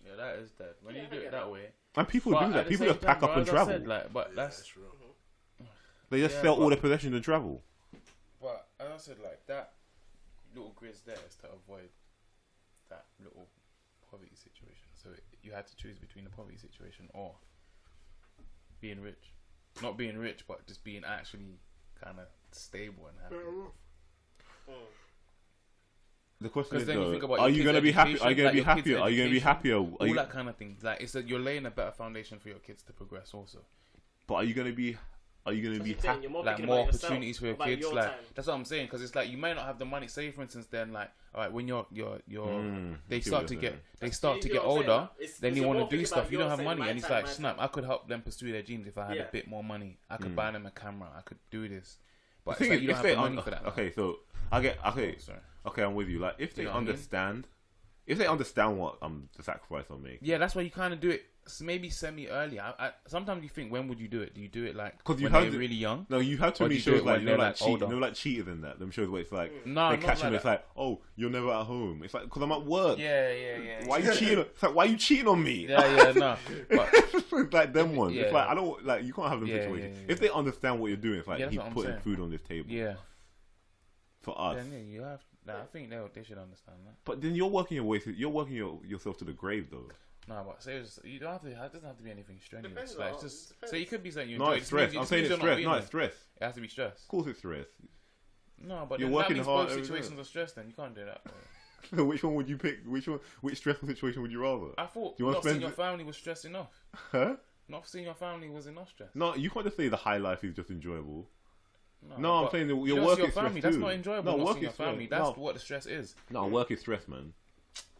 Yeah, that is dead. When you do it that way, And people But do at that. the People same just pack time, up bro, and as I travel. said, like, but that's That's true. They just Yeah, sell all but- their possessions and travel. But as I said, like that little grid's there is to avoid that little poverty situation. So you had to choose between the poverty situation or being rich. Not being rich, but just being actually kind of stable and happy. The question 'Cause is, then you though, think about are your you kids' gonna be happy? education, Are you gonna like be your kids' happier? Are you gonna be education, happier? Are All you, that kind of thing. Like it's you're laying a better foundation for your kids to progress also. but are you gonna be? Are you gonna be That's what I'm saying, happy? you're more Like thinking more about yourself, opportunities for your about kids. your Like time. that's what I'm saying. Because it's like you may not have the money. Say for instance, then like all right, when you're I they see start what to you're get saying. they start You to know get what I'm saying? older. It's- Then it's you more want to do thinking stuff. about You don't your have saying, money, my and it's time, like my snap. time. I could help them pursue their dreams if I had Yeah. a bit more money. I could buy them a camera. I could do this. The But it's thing like is, you don't if have they the money for that. okay, so I get okay, Oh, sorry. okay, I'm with you. Like if they You know what I mean? understand, if they understand what the sacrifice I'm making. Yeah, that's why you kind of do it. Maybe semi early. Sometimes you think, when would you do it? Do you do it like 'Cause you when have they're to- really young? No, you have too Or many do you do shows it like when you know, they're, like like, cheat, older? you know, like cheaters in that. Them shows where it's like No, they not catch like him. It's that. like, oh, you're never at home. It's like because I'm at work. Yeah, yeah. Why you cheating? It's like why you cheating on me? Yeah, no. But It's like them ones. Yeah. It's like I don't like you can't have them Yeah, situations. yeah, yeah. If they understand what you're doing, it's like Yeah, that's he's what I'm putting saying. food on this table yeah, for us. then yeah, you have. Nah, I think they should understand that. But then you're working yourself to the grave though. No, but seriously, you don't have to. It doesn't have to be anything strenuous. Depends Like on- it's just depends. so it could be something you No, enjoy. it's stress. I'm saying it's stress. No, it's stress. It has to be stress. Of course, it's stress. No, but You're then working that means hard both every situations day. are stress. Then you can't do that. Bro. So which one would you pick? Which stressful situation would you rather? I thought You wanna not seeing spend your it- family was stress enough. Huh? Not seeing your family was enough stress. No, you can't just say the high life is just enjoyable. No, I'm but saying that you your don't work see your is stress family. That's too. not enjoyable. No, not work seeing your is stress. family. That's No. what the stress is. No, work is stress, man.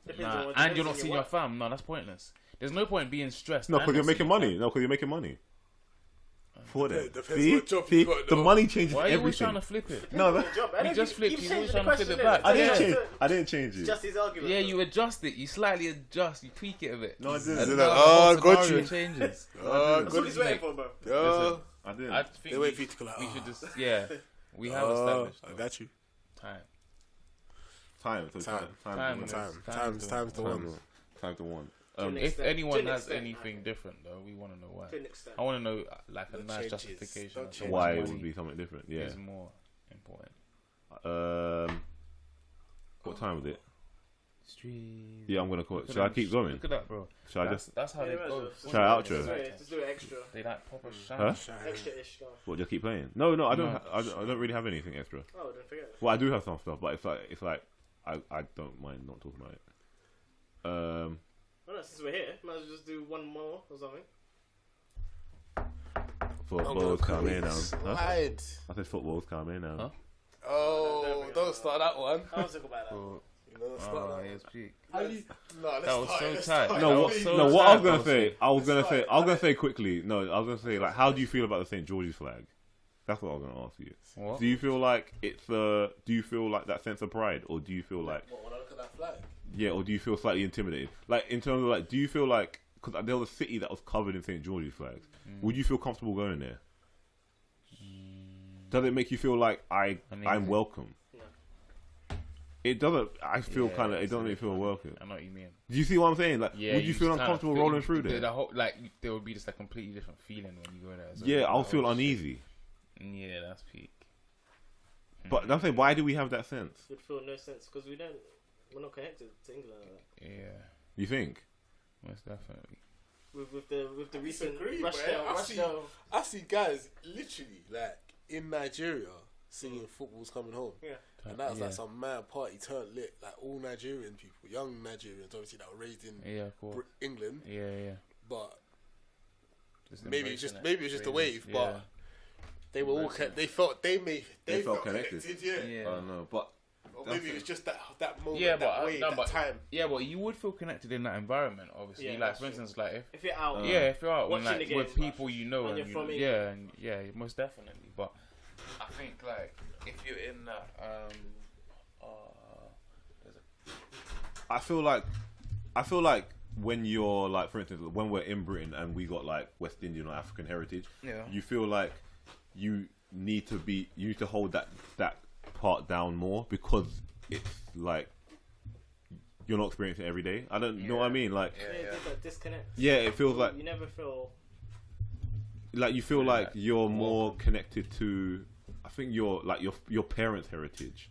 Depends Nah, on what- and depends you're not on seeing your your work. fam. No, that's pointless. There's no point being stressed. No, and because you're not making seeing money. your No, because you're making money. For them. Depends See, what job see, you got, the though. money changes fam. Why are you always everything. trying to flip it? No, Depends on your job. I You don't just think- flipped. you've You changed always the trying to flip question, it back. I didn't Yeah. change. I didn't change it. Just his argument. Yeah, you adjust it. You slightly adjust. You tweak it a bit. No, I didn't. And They're now like, the whole "Oh, got scenario you." changes. That's what Good. he's waiting for, bro. Yeah. I didn't. I think They wait for you to go like, we should "Ah." just we have established I though, got you. time. Time. So Time. Time. Time's the one. Time to one. To an If extent. anyone To an has extent. anything different though, we want to know why. To an extent. I want to know like a No nice changes. justification No as to changes. Why it money would be something different? Yeah. is more important. What time is it? Stream. Yeah, I'm gonna call it. Should I keep going? Look at that, bro. Should I just? That's how they go. Should I outro? Just do it extra. They like proper shine. Huh? Extra-ish. Go. What? Just keep playing? No, I don't. No. I don't really have anything extra. Oh, don't forget. Well, I do have some stuff, but it's like I don't mind not talking about it. Well, no, since we're here, might as well just do one more or something. Football's coming now. Huh? Slide. I said football's coming now. Huh? Oh, don't start that one. I was talking about that. Bro. Don't start Oh, that yes, peak. one. No, let's That was start so it, let's tight. start it. No, That what, was so no. What I was sad, gonna bro. say, I was gonna say quickly. No, I was gonna say like, how do you feel about the St. George's flag? That's what I was gonna ask you. What? Do you feel like it's do you feel like that sense of pride, or do you feel like What, when I look at that flag? yeah, or do you feel slightly intimidated? Like in terms of like, do you feel like because there was a city that was covered in St. George's flags, would you feel comfortable going there? Does it make you feel like I'm welcome? No. It doesn't. I feel Yeah, kind of. It it's doesn't a make you feel welcome. I know what you mean. Do you see what I'm saying? Like, Yeah, would you feel just kinda uncomfortable feel- rolling through there? The whole, like, there would be just a completely different feeling when you go there. So Yeah, like, I'll feel oh, shit. uneasy. Yeah, that's peak. But I'm saying, why do we have that sense? Would feel no sense because we're not connected to England like that. Yeah, You think? most definitely. With the recent Disagree, Russia. I see guys literally like in Nigeria singing "Football's Coming Home," Yeah. and that was Yeah. like some mad party turned lit. Like all Nigerian people, young Nigerians, obviously that were raised in Yeah, of course. England, Yeah. but Just maybe it's embracing just it, a really. wave. But they were all Embracing they felt they They felt connected. Yeah. Yeah. I don't know, but Or maybe it was just that moment, Yeah, that but wave, no, that but time. yeah, but you would feel connected in that environment, obviously. Yeah, like that's for true. instance, like If you're out, if you're out Watching like the game, with people you know, and and you're from yeah, most definitely. But I think like if you're in that, I feel like when you're like, for instance, when we're in Britain and we got like West Indian or African heritage, Yeah. you feel like you need to hold that part down more because it's like you're not experiencing it every day. I don't know what I mean. Like, there's that disconnect. yeah, it feels like You never feel. you feel like you're more connected to. I think your parents' heritage.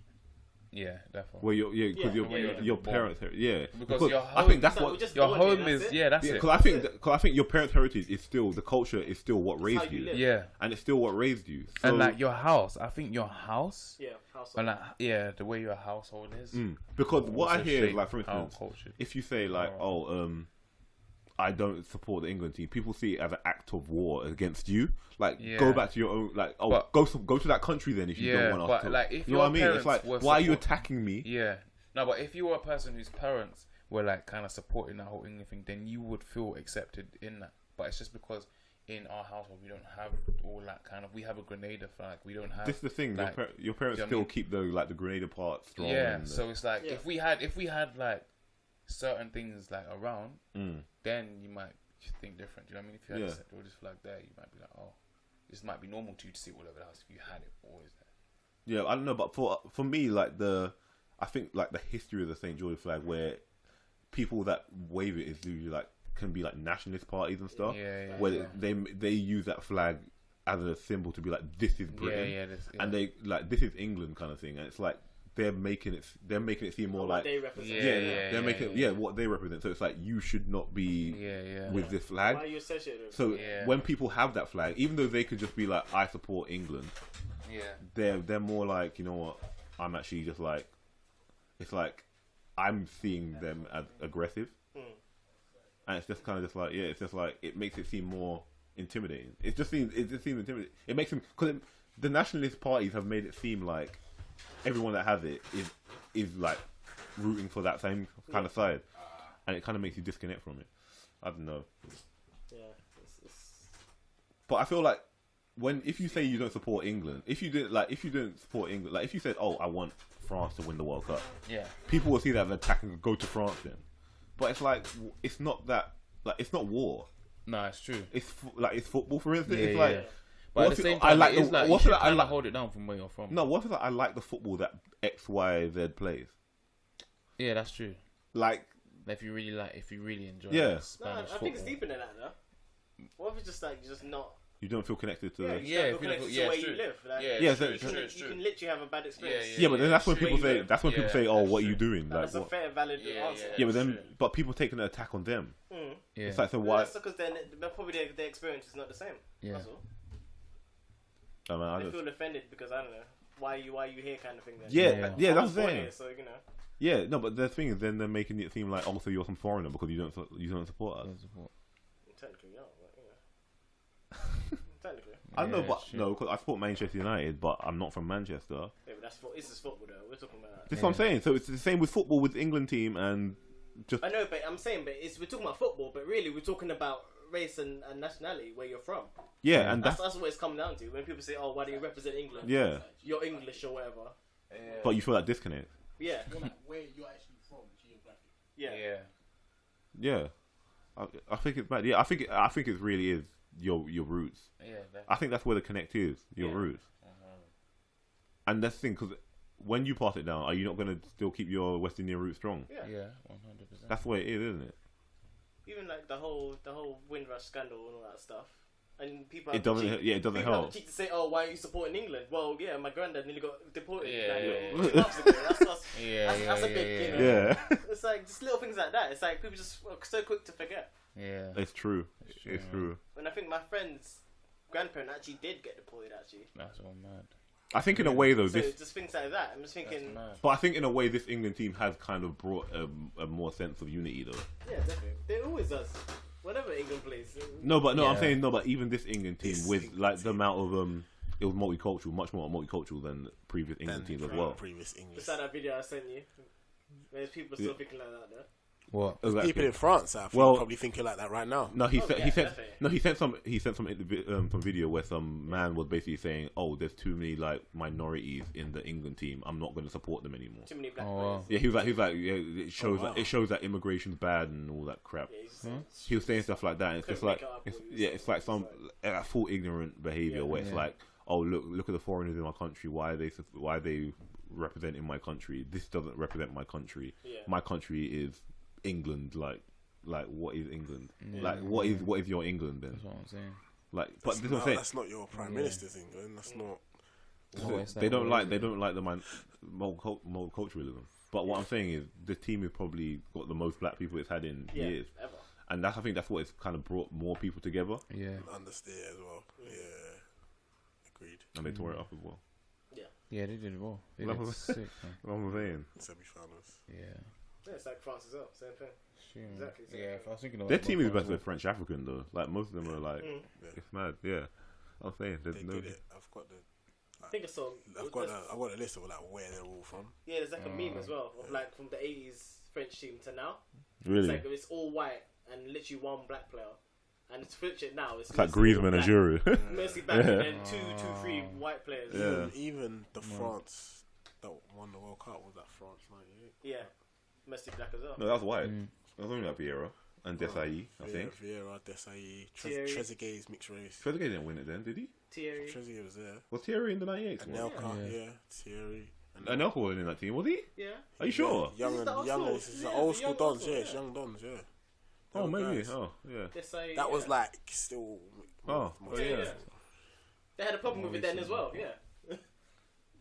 yeah, definitely. Well, because Yeah. your parents' heritage. Because your I think that's So we what. just Your born here, home that's is it? that's it. Because I think your parents' heritage is still the culture is still what how raised you you, live. Yeah, and it's still what raised you. So, and like your house, I think your house, Yeah, household. and like the way your household is. because what I also hear is shape like, for our instance, culture. if you say like, I don't support the England team, people see it as an act of war against you. Like, Yeah. go back to your own. Like, But- go to that country then if you Yeah, don't want us but, to. like, if you know what I your mean? It's like, parents were why are you support- attacking me? Yeah. No, but if you were a person whose parents were like kind of supporting that whole England thing, then you would feel accepted in that. But it's just because in our household we don't have all that kind of. We have a Grenada flag. We don't have. This is the thing. like, Your parents do you know what I still mean? keep the Grenada part strong. Yeah. and, So it's like Yeah. if we had like certain things like around, then you might think different. Do you know what I mean? If you had Yeah. a St. George's flag there, you might be like, oh, this might be normal to you to see all over the house if you had it always there. yeah, I don't know, but for me, like I think like the history of the St. George flag, where people that wave it is usually like can be like nationalist parties and stuff, where they use that flag as a symbol to be like, this is Britain, and they like, this is England kind of thing, and it's like they're making it seem more like they represent. they're making what they represent. So it's like you should not be with this flag. Why are you associated with it? So when people have that flag, even though they could just be like, I support England, they're more like, you know what, I'm actually just like, it's like I'm seeing them as aggressive, and it's just kind of just like, it's just like it makes it seem more intimidating. It just seems intimidating. It makes them, because the nationalist parties have made it seem like everyone that has it is like rooting for that same kind of side, and it kind of makes you disconnect from it. I don't know. Yeah. It's... But I feel like if you say you don't support England, if you don't support England, like if you said, oh, I want France to win the World Cup, people will see that as an attack and go to France then. But it's like, it's not that, like, it's not war. No, it's true. It's it's football, for instance. Yeah, it's yeah. like, But at what the if same I time, like it is the- like what you if should I kind of like- hold it down from where you're from. no, what if I like the football that X, Y, Z plays? Yeah, that's true. Like, If you really enjoy Yeah. No, Spanish I think it's football. deeper than that, though. What if it's just like, you're just not You don't feel connected to. Yeah, the... you Yeah, don't feel connected to yeah, where it's you true. live. Like, Yeah, it's so- true. you can literally have a bad experience. Yeah, but then that's when Straight people say. away. That's when people say, "Oh, what are you doing?" Like, That's a what? fair, valid Yeah, answer. Yeah, but then, true. but people taking an attack on them. Mm. Yeah. It's like, so Well, why? that's because they're probably their experience is not the same. Yeah. That's all. I mean, I They don't. feel offended because I don't know why you here kind of thing. Then. Yeah, yeah, I that's was the born thing. here, so you know. Yeah, no, but the thing is, then they're making it seem like also you're some foreigner because you don't support us. Technically, yeah, but you know. Technically. I know, Yeah, but sure. no, because I support Manchester United, but I'm not from Manchester. Yeah, but this is football though. We're talking about. That's what I'm saying. So it's the same with football with the England team and just. I know, but I'm saying, we're talking about football, but really we're talking about race and nationality, where you're from. Yeah, and That's what it's come down to. When people say, "Oh, why do you represent England?" Yeah. You're English or whatever. But you feel that disconnect. Yeah. More like where you're actually from, geographic. Yeah. Yeah, I think it's bad. Yeah, I think it really is your roots. Yeah, I think that's where the connect is, your roots. And that's the thing, because when you pass it down, are you not going to still keep your West Indian roots strong? Yeah. 100%. That's the way it is, isn't it? Even like the whole Windrush scandal and all that stuff. And people It doesn't. cheek, Yeah, it doesn't people have help. the cheek to say, "Oh, why are you supporting England?" Well, yeah, my granddad nearly got deported. Yeah, like, 2 months ago. That's Yeah, a big, you know. Yeah, It's like just little things like that. It's like people just are so quick to forget. Yeah. it's true. It's true. And I think my friend's grandparent actually did get deported. Actually, That's all mad. I think in a way though, so this. just things like that. I'm just That's thinking, mad. But I think in a way, this England team has kind of brought a more sense of unity though. yeah, definitely. It always does. Whenever England plays. No, but I'm Yeah. saying no, but even this England team This with England like the team. amount of it was multicultural, much more multicultural than previous England teams as well. Previous English. Besides that video I sent you, there's people still thinking like that, though. What? Exactly. People in France are Well- probably thinking like that right now. No, he Oh, said yeah, he sent definitely. no he sent some video where some man was basically saying, "Oh, there's too many like minorities in the England team. I'm not going to support them anymore." Too many black Oh, wow. players. Yeah, he was like, yeah, it shows wow. it shows that immigration's bad and all that crap. Yeah, he's just saying, He was saying stuff like that, and it's just Couldn't like, make it up, it's, what he was yeah, saying. it's like some full ignorant behavior Yeah. where it's Yeah. like, oh look at the foreigners in my country. Why are they representing my country? This doesn't represent my country. Yeah. My country is England. Like what is England? Like what is your England then? That's what I'm saying. Like, but this is what I'm saying. That's not your prime minister's England. That's not. Oh, it's They that don't way, like is they it? don't like the multiculturalism. But what I'm saying is this team has probably got the most black people it's had in yeah, years, ever. and I think that's what it's kind of brought more people together, Yeah. Understand as well. Yeah. Agreed. and they tore it up as well. Yeah, they did well. They Well, did sick, man. What I'm saying, Semi-finals. Yeah. Yeah, it's like France as well, same thing. Shit, man. Exactly, so- Yeah, if I was thinking of their like team is both better than ones, French African though. Like most of them are like, it's mad. Yeah, I'm saying there's They no. did it. I've got the. I think it's on. I've got a list of like where they're all from. Yeah, there's like a meme as well of like from the 80s French team to now. It's Really, like it's all white and literally one black player. And it's switch it now. It's like mostly Griezmann and black. Giroud. Mostly black and then two, three white players. Yeah. Even the France that won the World Cup was that France '98. Yeah. Mostly black as well. No, that was white. That was only like Vieira and Desailly, I think. Vieira, Desailly, Thierry. Trezeguet's mixed race. Trezeguet didn't win it then, did he? Thierry. Trezeguet was there. Was Thierry in the '98 one? Anelka, Yeah. yeah. Thierry. Anelka wasn't in that team, was he? Yeah. Are you sure? Young This is and the old young. school. This is the Yeah, old the school young dons. school, Yeah, yeah. it's young dons. Yeah. Oh, Young maybe. guys. Oh, yeah. They say, That was like still. Oh, more yeah. Yeah. They had a problem with it then as well, yeah.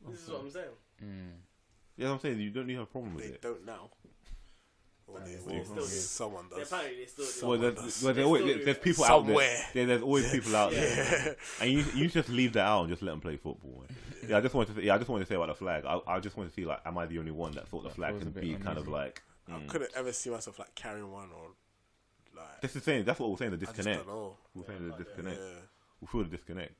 This is what I'm saying. Yeah, I'm saying you don't need a problem with They it. don't now. Or They they still do. someone Yeah, does. apparently they still do. Well, They always, still do. there's people out Somewhere. there. There's always people out there, and you just leave that out and just let them play football. Man. Yeah, I just wanted to say about the flag. I just want to see like, am I the only one that thought the flag feels can a bit be kind of uneasy. like? I couldn't ever see myself like carrying one or like. That's the thing. That's what we're saying. The I just disconnect. don't know. We're saying the disconnect. Yeah. We feel the disconnect.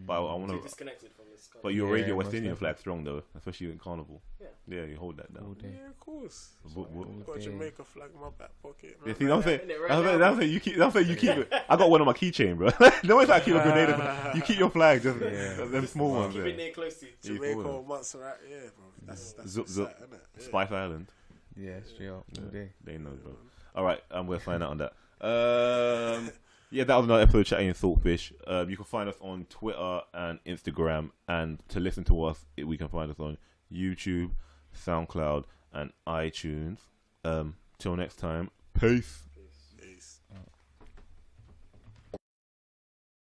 But I want Too to. disconnected from this. But you raise Yeah, your West most Indian definitely. flag strong though, especially in carnival. Yeah. Yeah, you hold that All down. day. Yeah, of course. Got Got a day. Jamaica flag in my back pocket. Yeah, Man. see, I'm saying, Isn't it right I'm saying, now? I'm saying you keep. I'm saying you keep it. I got one on my keychain, bro. no, it's like I keep a grenade. You keep your flag, just them small ones. Keep There. it near close to you. Yeah, Jamaica forward. or Montserrat, yeah, bro. That's Zup, what's zup. that, isn't it? Yeah. Spice Island. Yeah, straight up. All day. They know, bro. All right, we'll sign out on that. Yeah, that was another episode of Chatting Saltfish. You can find us on Twitter and Instagram, and to listen to us, we can find us on YouTube, SoundCloud, and iTunes. Till next time, peace.